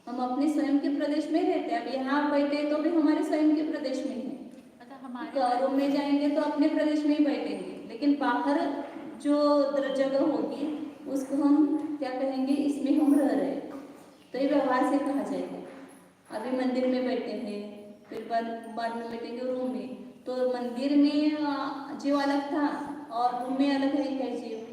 हम अपने स्वयं के प्रदेश में रहते हैं। अब यहाँ बैठे तो भी हमारे स्वयं के प्रदेश में है। मतलब हमारे रूम में जाएंगे तो अपने प्रदेश में ही बैठेंगे, लेकिन बाहर जो जगह होगी उसको हम क्या कहेंगे? इसमें हम रह रहे हैं, तो ये व्यवहार से कहा जाएगा। अभी मंदिर में बैठे हैं, फिर बाद में बैठेंगे रूम में, तो मंदिर में जीव अलग था और रूम में अलग है क्या जीव?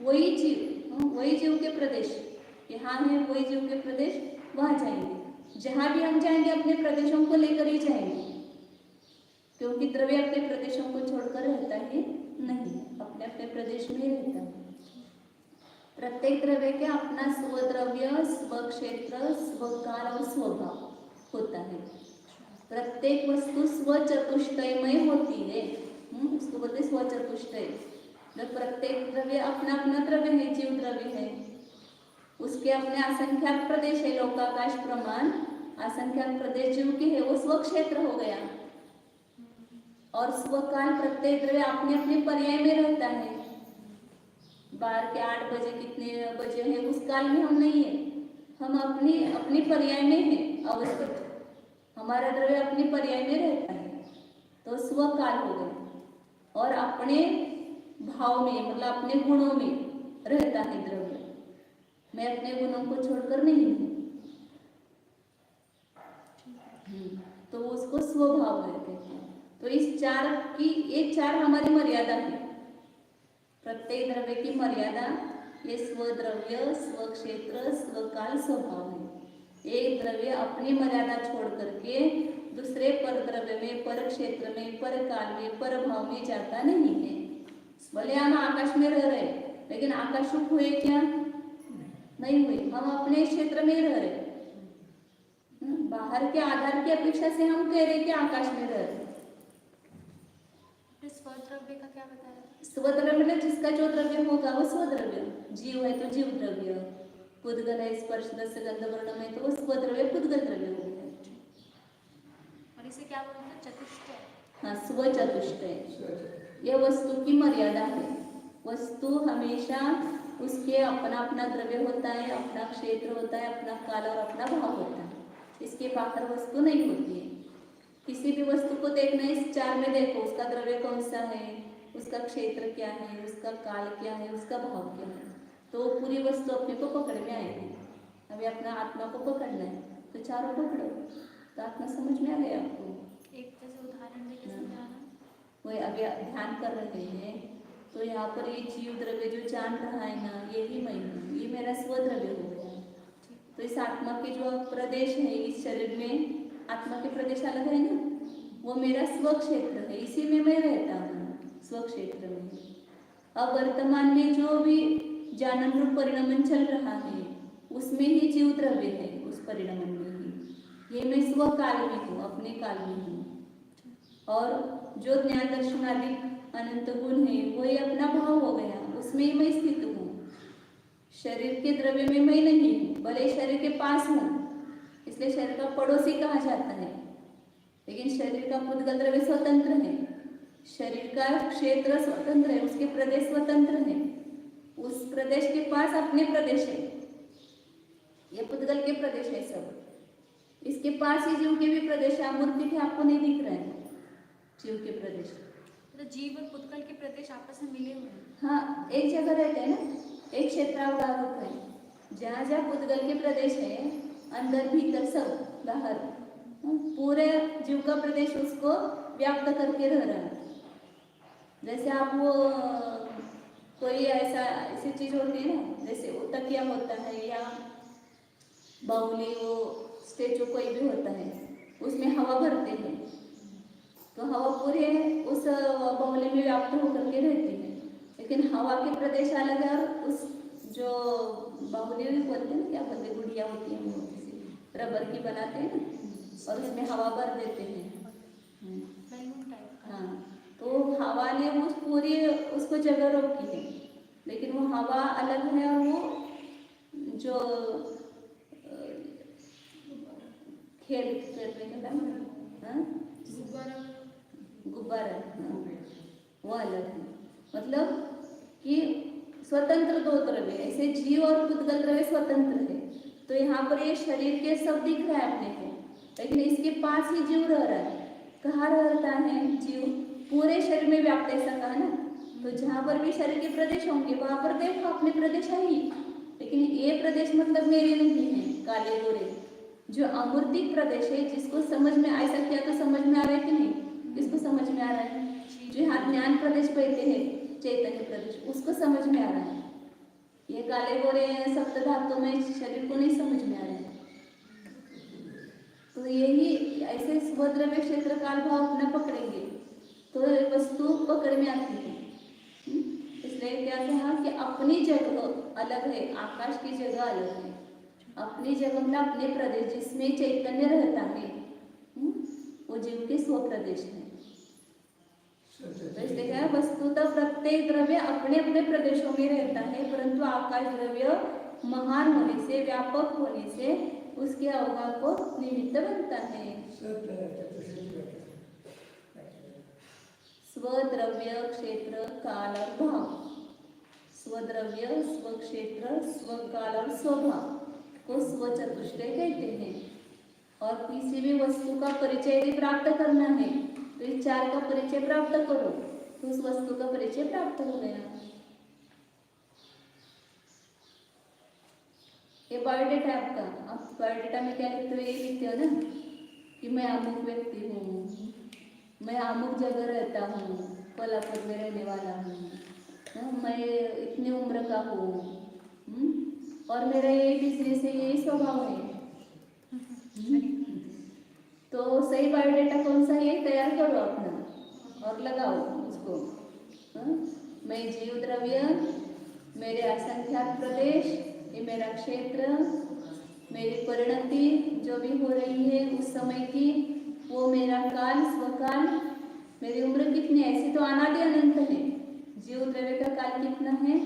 वही जीव, वही जीव के प्रदेश यहाँ है, वही जीव के प्रदेश वहाँ जाएंगे। जहाँ भी हम जाएंगे अपने प्रदेशों को लेकर ही जाएंगे, क्योंकि द्रव्य अपने प्रदेशों को छोड़कर रहता ही नहीं, अपने अपने प्रदेश में ही रहता है। प्रत्येक द्रव्य के अपना स्वद्रव्य, स्वक्षेत्र, स्वकाल और स्वभाव होता है। प्रत्येक वस्तु स्वचतुष्टयमय होती है। उसको बोलते स्वचतुष्टय। प्रत्येक द्रव्य अपना अपना द्रव्य है, जीव द्रव्य है, उसके अपने असंख्यात प्रदेश है। लोकाकाश प्रमाण असंख्यात प्रदेश जीव के है, वो स्वक्षेत्र हो गया। और स्वकाल, प्रत्येक द्रव्य अपने अपने पर्याय में रहता है। बाहर के 8 बजे कितने बजे है उस काल में हम नहीं है, हम अपनी पर्याय में है अवस्थित। हमारा द्रव्य अपनी पर्याय में रहता है, तो स्वकाल हो गया। और अपने भाव में मतलब अपने गुणों में रहता है द्रव्य। मैं अपने गुणों को छोड़कर नहीं हूँ, तो उसको स्वभाव कहते हैं। तो इस चार की, ये चार हमारी मर्यादा है। प्रत्येक द्रव्य की मर्यादा ये स्वद्रव्य, स्वक्षेत्र, स्वकाल, स्वभाव है। एक द्रव्य अपनी मर्यादा छोड़ करके दूसरे पर द्रव्य में, पर क्षेत्र में, पर काल में, पर भाव में जाता नहीं है। भले हम आकाश में रह रहे, लेकिन आकाश रूप हुए क्या? नहीं हुए। हम अपने क्षेत्र में रह रहे, बाहर के आधार की अपेक्षा से हम कह रहे कि आकाश में रह रहे। स्वद्रव्य का क्या बताया? स्वद्रव्य मतलब जिसका जो द्रव्य होगा वो स्वद्रव्य। जीव है तो जीव द्रव्य, पुद्गल है स्पर्श रस गंध वर्णम है तो वो स्वद्रव्य पुद्गल द्रव्य हो गया। और इसे क्या बोलते हैं? चतुष्टय। हाँ, स्वचतुष्टय। यह वस्तु की मर्यादा है। वस्तु हमेशा उसके अपना अपना द्रव्य होता है, अपना क्षेत्र होता है, अपना काल और अपना भाव होता है। इसके बाहर वस्तु नहीं होती है। किसी भी वस्तु को देखना, इस चार में देखो उसका द्रव्य कौन सा है, उसका क्षेत्र क्या है, उसका काल क्या है, उसका भाव क्या है, तो पूरी वस्तु अपने को पकड़ में आएगी। अभी अपना आत्मा को पकड़ना है तो चारों पकड़ो, तो आत्मा समझ में आ गया आपको। एक जैसे उदाहरण देके समझाना। कोई अभी ध्यान कर रहे हैं तो यहाँ पर ये जीव द्रव्य जो जान रहा है ना, ये भी मैं हूँ, ये मेरा स्वद्रव्य हो गया। तो इस आत्मा के जो प्रदेश है इस शरीर में, आत्मा के प्रदेश अलग है ना, वो मेरा स्व क्षेत्र है, इसी में मैं रहता हूँ, स्व क्षेत्र में। अब वर्तमान में जो भी जानन रूप परिणमन चल रहा है उसमें ही जीव द्रव्य है, उस परिणमन में ही ये मैं स्व काल में हूँ, अपने काल में हूँ। और जो ज्ञान दर्शन आदि अनंत गुण है वो ये अपना भाव हो गया, उसमें ही मैं स्थित हूँ। शरीर के द्रव्य में मैं नहीं हूँ, भले शरीर के पास हूँ, इसलिए शरीर का पड़ोसी कहा जाता है, लेकिन शरीर का पुद्गल द्रव्य स्वतंत्र है, शरीर का क्षेत्र स्वतंत्र है, उसके प्रदेश स्वतंत्र है, उस प्रदेश के पास अपने प्रदेश है, ये पुद्गल के प्रदेश है सब, इसके पास ही जीव के भी प्रदेश है। मूर्ति के आपको नहीं दिख रहे हैं जीव के प्रदेश, तो जीव और पुद्गल के प्रदेश आपस में मिले हुए हैं। हाँ एक जगह रहते हैं ना, एक क्षेत्रावधान होता है, जहाँ जहाँ पुद्गल के प्रदेश है, अंदर भीतर सब बाहर, पूरे जीव का प्रदेश उसको व्याप्त करके रह रहा है। जैसे आप वो कोई ऐसी चीज होती है ना, जैसे वो तकिया होता है या बाउली, वो स्टेचू कोई भी होता है, उसमें हवा भरते हैं तो हवा पूरे उस बाउली में व्याप्त होकर के रहती है, लेकिन हवा के प्रदेश अलग है। और उस जो बाहुली बोलते हैं ना, क्या बोलते हैं, गुड़िया होती है वो रबर की बनाते हैं ना, और उसमें हवा भर देते हैं। हाँ, तो हवा ने उस पूरी उसको जगह रोकी है, लेकिन वो हवा अलग है और वो जो खेल करने का नाम गुब्बारा, वो अलग है। मतलब कि स्वतंत्र दो द्रव्य, ऐसे जीव और पुद्गल द्रव्य स्वतंत्र है। तो यहाँ पर ये शरीर के सब दिख रहा है अपने को, लेकिन इसके पास ही जीव रह रहा है। कहाँ रहता है जीव? पूरे शरीर में व्याप्त, ऐसा कहा ना। तो जहाँ पर भी शरीर के प्रदेश होंगे वहां पर देखो अपने प्रदेश है ही, लेकिन ये प्रदेश मतलब मेरे नहीं है काले गोरे, जो अमूर्तिक प्रदेश है, जिसको समझ में ऐसा किया तो समझ में आ रहा है कि नहीं? किसको समझ में आ रहा है? जो यहाँ ज्ञान प्रदेश कहते हैं, चैतन्य प्रदेश, उसको समझ में आ रहा है। ये काले गोरे सप्त धातु में शरीर को नहीं समझ में आ रहा है। तो यही ऐसे स्वद्रव्य क्षेत्र काल भाव अपना पकड़ेंगे तो वस्तु पकड़ में आती है। इसलिए क्या कहा कि अपनी जगह अलग है, आकाश की जगह अलग है। अपनी जगह में अपने प्रदेश जिसमें चैतन्य रहता है वो जीव के स्व प्रदेश है। तो इसलिए क्या वस्तुतः प्रत्येक द्रव्य अपने अपने प्रदेशों में रहता है, परंतु आकाश द्रव्य महान होने से, व्यापक होने से उसके अवगाह को निमित्त बनता है। स्वद्रव्य क्षेत्र काल और भाव, स्वद्रव्य स्व क्षेत्र स्व काल और स्वभाव को स्वचतुष्टय कहते हैं। और किसी भी वस्तु का परिचय यदि प्राप्त करना है तो इस चार का परिचय प्राप्त करो तो उस वस्तु का परिचय प्राप्त हो गया। ये बायोडेटा आपका, आप बायोडेटा में क्या लिखते हो? ये लिखते हो ना कि मैं अमुक व्यक्ति हूँ, मैं अमुक जगह रहता हूँ, कोल्हापुर में रहने वाला हूँ, मैं इतनी उम्र का हूँ और मेरा ये बिजनेस है, यही स्वभाव है। तो सही बायोडेटा कौन सा है तैयार करो अपना और लगाओ उसको। मैं जीव द्रव्य, मेरे असंख्यात प्रदेश, ये मेरा क्षेत्र, मेरी परिणति जो भी हो रही है उस समय की, वो मेरा काल स्वकाल, मेरी उम्र कितनी है? ऐसी तो अनादि अनंत है। जीव द्रव्य का काल कितना है?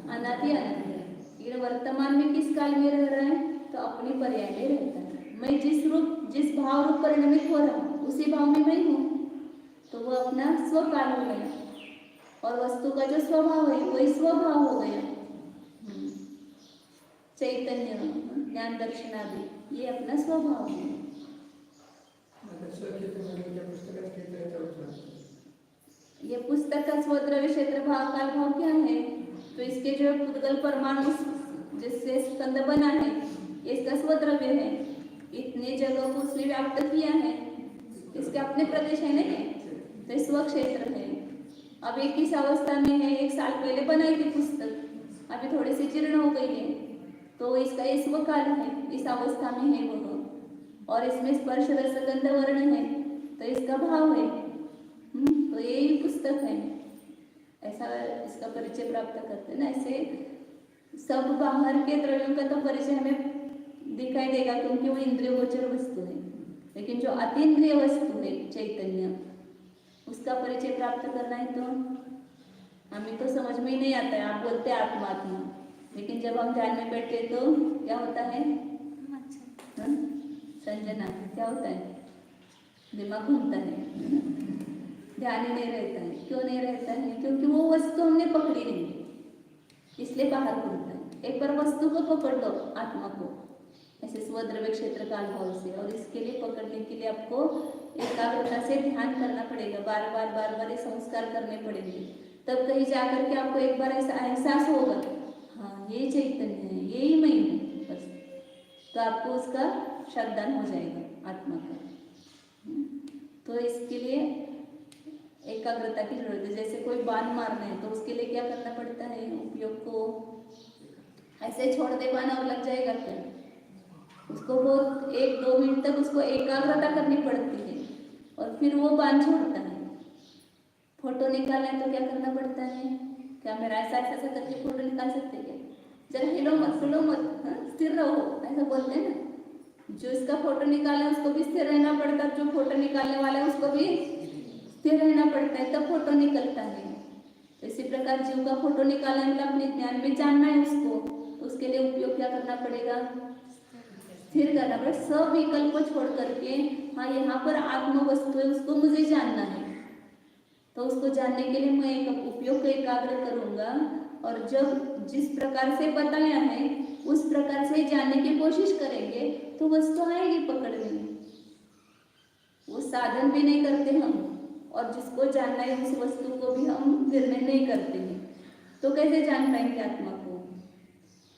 अनादि अनंत है। ये वर्तमान में किस काल में रह रहा है? तो अपनी पर्याय में रहता है। मैं जिस रूप, जिस भाव रूप परिणमित हो रहा हूँ उसी भाव में मैं हूँ, तो वो अपना स्वकाल हो गया। और वस्तु का जो स्वभाव है वही स्वभाव हो गया। चैतन्य, ज्ञान दर्शन आदि ये अपना स्वभाव है। ये पुस्तक का स्वद्रव्य क्षेत्र भाव काल भाव क्या है? तो इसके जो पुद्गल परमाणु जिससे स्कंद बना है, ये इसका स्वद्रव्य है। इतने जगह को उसने व्याप्त किया है, इसके अपने प्रदेश है ना, ये तो स्व क्षेत्र है। अब ये किस अवस्था में है, 1 साल पहले बनाई थी पुस्तक, अभी थोड़ी सी जीर्ण हो गई है, तो इसका ये स्वकाल है, इस अवस्था में है वो, और इसमें स्पर्श रस गंध वर्ण है, तो इसका भाव है। तो यही पुस्तक है, ऐसा इसका परिचय प्राप्त करते हैं ना। ऐसे सब बाहर के द्रव्यों का तो परिचय हमें दिखाई देगा क्योंकि वो इंद्रिय गोचर वस्तु है, लेकिन जो अतीन्द्रिय वस्तु है चैतन्य, उसका परिचय प्राप्त करना है तो हमें तो समझ में ही नहीं आता है। आप बोलते हैं आत्मा आत्मा, लेकिन जब हम ध्यान में बैठते तो क्या होता है, संजना, क्या होता है, दिमाग घूमता है, ध्यान ही नहीं रहता है। क्यों नहीं रहता है? क्योंकि वो वस्तु हमने पकड़ी नहीं, इसलिए बाहर घूमता है। एक बार वस्तु को पकड़ लो, आत्मा को, ऐसे स्वद्रव्य क्षेत्र का अनुभव से, और इसके लिए पकड़ने के लिए आपको एकाग्रता से ध्यान करना पड़ेगा, बार बार ये संस्कार करने पड़ेंगे, तब कहीं जाकर के आपको एक बार ऐसा एहसास होगा, हाँ ये चैतन्य है, यही मैं हूँ, बस, तो आपको उसका श्रद्धान हो जाएगा आत्मा का। तो इसके लिए एकाग्रता की जरूरत है। जैसे कोई बाण मारना है तो उसके लिए क्या करना पड़ता है, उपयोग को ऐसे छोड़ दे बाण और लग जाएगा क्या, उसको बहुत 1-2 मिनट तक उसको एकाग्रता करनी पड़ती है, और फिर वो बाण छोड़ता है। फोटो निकालना है तो क्या करना पड़ता है, क्या मेरा ऐसा करके फोटो निकाल सकते हैं क्या, जरा हिलो मत, सुनो मत, स्थिर रहो, ऐसा बोलते हैं ना। जो इसका फोटो निकाले उसको भी स्थिर रहना पड़ता है, जो फोटो निकालने वाला है उसको भी स्थिर रहना पड़ता है, तब फोटो निकलता है। इसी प्रकार जीव का फोटो निकालना मतलब अपने ज्ञान में जानना है उसको, तो उसके लिए उपयोग क्या करना पड़ेगा, स्थिर करना पड़ेगा। सब विकल्प को छोड़ करके, हाँ यहाँ पर आत्म वस्तु है, उसको मुझे जानना है, तो उसको जानने के लिए मैं एक उपयोग को एकाग्र करूंगा, और जब जिस प्रकार से बताया है उस प्रकार से जानने की कोशिश करेंगे तो वस्तु आएगी पकड़ने में। वो साधन भी नहीं करते हम, और जिसको जानना है उस वस्तु को भी हम निर्णय नहीं करते हैं, तो कैसे जान पाएंगे आत्मा को।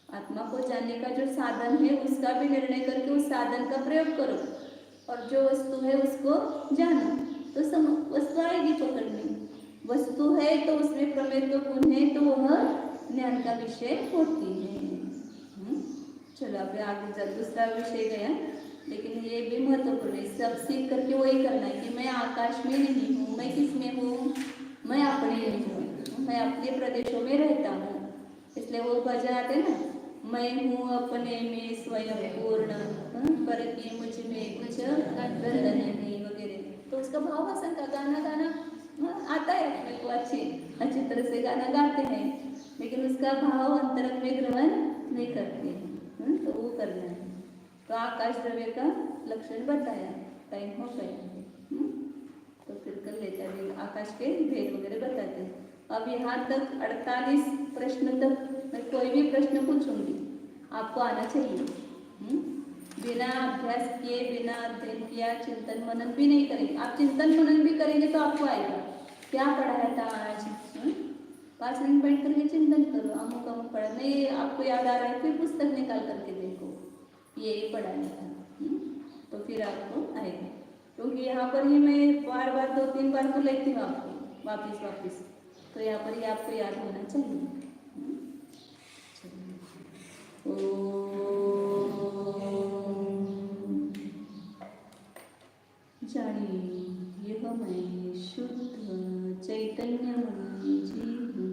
आत्मा को जानने का जो साधन है उसका भी निर्णय करके उस साधन का प्रयोग करो, और जो वस्तु है उसको जानो, तो वस्तु आएगी पकड़ने। वस्तु है तो उसमें प्रमेय गुण है, तो वह ज्ञान का विषय होती है। चलो अब आगे दूसरा विषय गया, लेकिन ये भी महत्वपूर्ण है। सब सीख करके वही करना है कि मैं आकाश में नहीं हूँ, मैं किस में हूँ, मैं अपने में हूँ, मैं अपने प्रदेशों में रहता हूँ। इसलिए वो भजन आते ना, मैं हूँ अपने में स्वयं पूर्ण, पर कि मुझ में कुछ गर्दन नहीं वगैरह, तो उसका भाव आसन का गाना आता है अपने को, अच्छी तरह से गाना गाते हैं, लेकिन उसका भाव अंतरंग में ग्रहण नहीं करते हैं। तो वो करना है। तो आकाश द्रव्य का लक्षण बताया, टाइम हो गया, तो फिर कर लेते हैं, आकाश के भेद वगैरह बताते हैं। अब यहाँ तक 48 प्रश्न तक मैं कोई भी प्रश्न पूछूंगी, आपको आना चाहिए। बिना अभ्यास किए, बिना अध्ययन किया, चिंतन मनन भी नहीं करेंगे। आप चिंतन मनन भी करेंगे तो आपको आएगा, क्या पढ़ाया था आज, 5 मिनट बैठ करके चिंतन करो, अमुक पढ़ा नहीं, आपको याद आ रहा है, फिर पुस्तक निकाल करके देखो, ये पढ़ाया था, तो फिर आपको आएगा। क्योंकि यहाँ पर ही मैं बार 2-3 बार तो लेती हूँ आपको वापिस, तो यहाँ पर ही आपको याद होना चाहिए। जानिए यह मैं शुद्ध चैतन्यमय जीव हूँ।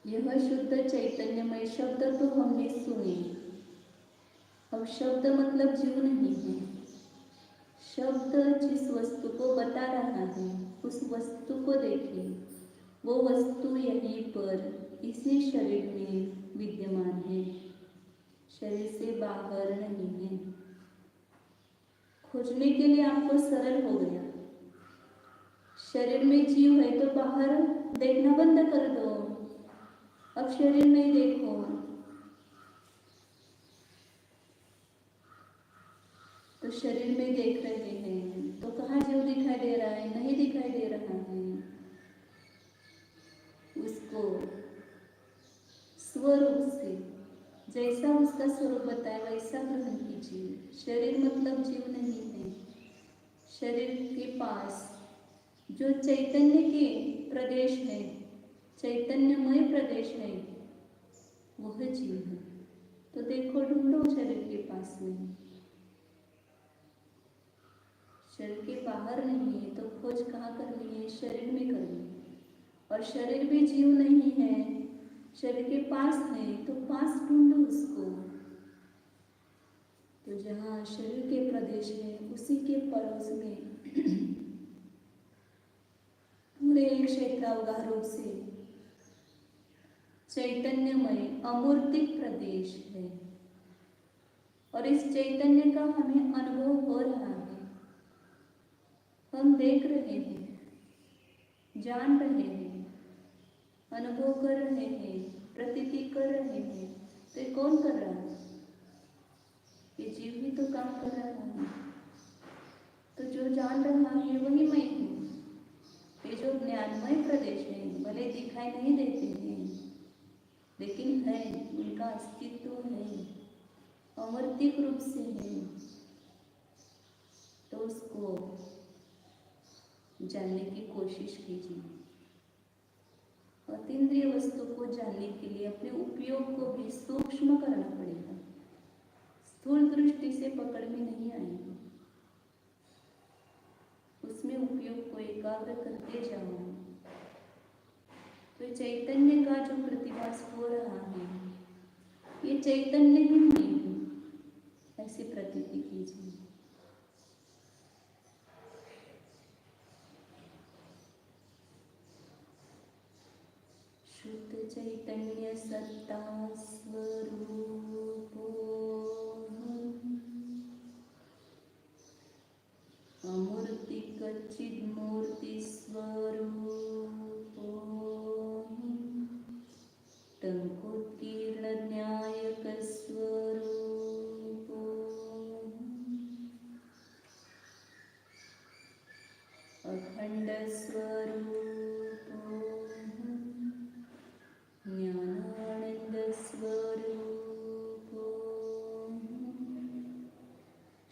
यह शुद्ध चैतन्यमय शब्द तो हमने सुने, अब शब्द मतलब जीव नहीं है। शब्द जिस वस्तु को बता रहा है उस वस्तु को देखिए, वो वस्तु यहीं पर इसी शरीर में विद्यमान है, शरीर से बाहर नहीं है। खोजने के लिए आपको सरल हो गया, शरीर में जीव है तो बाहर देखना बंद कर दो, अब शरीर में देखो। तो शरीर में देख रहे हैं तो कहाँ जीव दिखाई दे रहा है, नहीं दिखाई दे रहा है। उसको स्वरूप से जैसा उसका स्वरूप बताया वैसा ग्रहण कीजिए। शरीर मतलब जीव नहीं है, शरीर के पास जो चैतन्य के प्रदेश है, चैतन्यमय प्रदेश है, वह जीव है। तो देखो, ढूंढो शरीर के पास में। शरीर के बाहर नहीं है तो खोज कहाँ करनी है? शरीर में करनी है। और शरीर भी जीव नहीं है, शरीर के पास है तो पास ढूंढो उसको। तो जहाँ शरीर के प्रदेश है उसी के पड़ोस में पूरे एक क्षेत्रावगाह रूप से चैतन्यमय अमूर्तिक प्रदेश है। और इस चैतन्य का हमें अनुभव हो रहा है, हम देख रहे हैं, जान रहे हैं, अनुभव कर रहे हैं, प्रतीति कर रहे हैं। तो ये कौन कर रहा है? ये जीव ही तो काम कर रहा है। तो जो जान रहा है वही मैं हूँ। ये जो ज्ञानमय प्रदेश है, भले दिखाई नहीं देते हैं लेकिन है, उनका अस्तित्व है, अमूर्तिक रूप से है। तो उसको जानने की कोशिश कीजिए। अतीन्द्रिय वस्तु को जानने के लिए अपने उपयोग को भी सूक्ष्म करना पड़ेगा। स्थूल दृष्टि से पकड़ में नहीं आएगी, उसमें उपयोग को एकाग्र करते जाओ। तो चैतन्य का जो प्रतिभास हो रहा है, ये चैतन्य ही नहीं है, ऐसी प्रतीति कीजिए। शुद्ध चैतन्य सत्ता स्वरूपो अमूर्तिक चिन्मूर्ति स्वरूपो टंकोत्कीर्ण न्यायक स्वरूपो अखंड स्वरूपो ज्ञानानंद स्वरूपो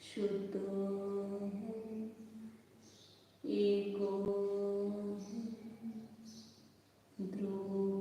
शुद्धो एको ध्रुवो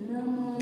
नमो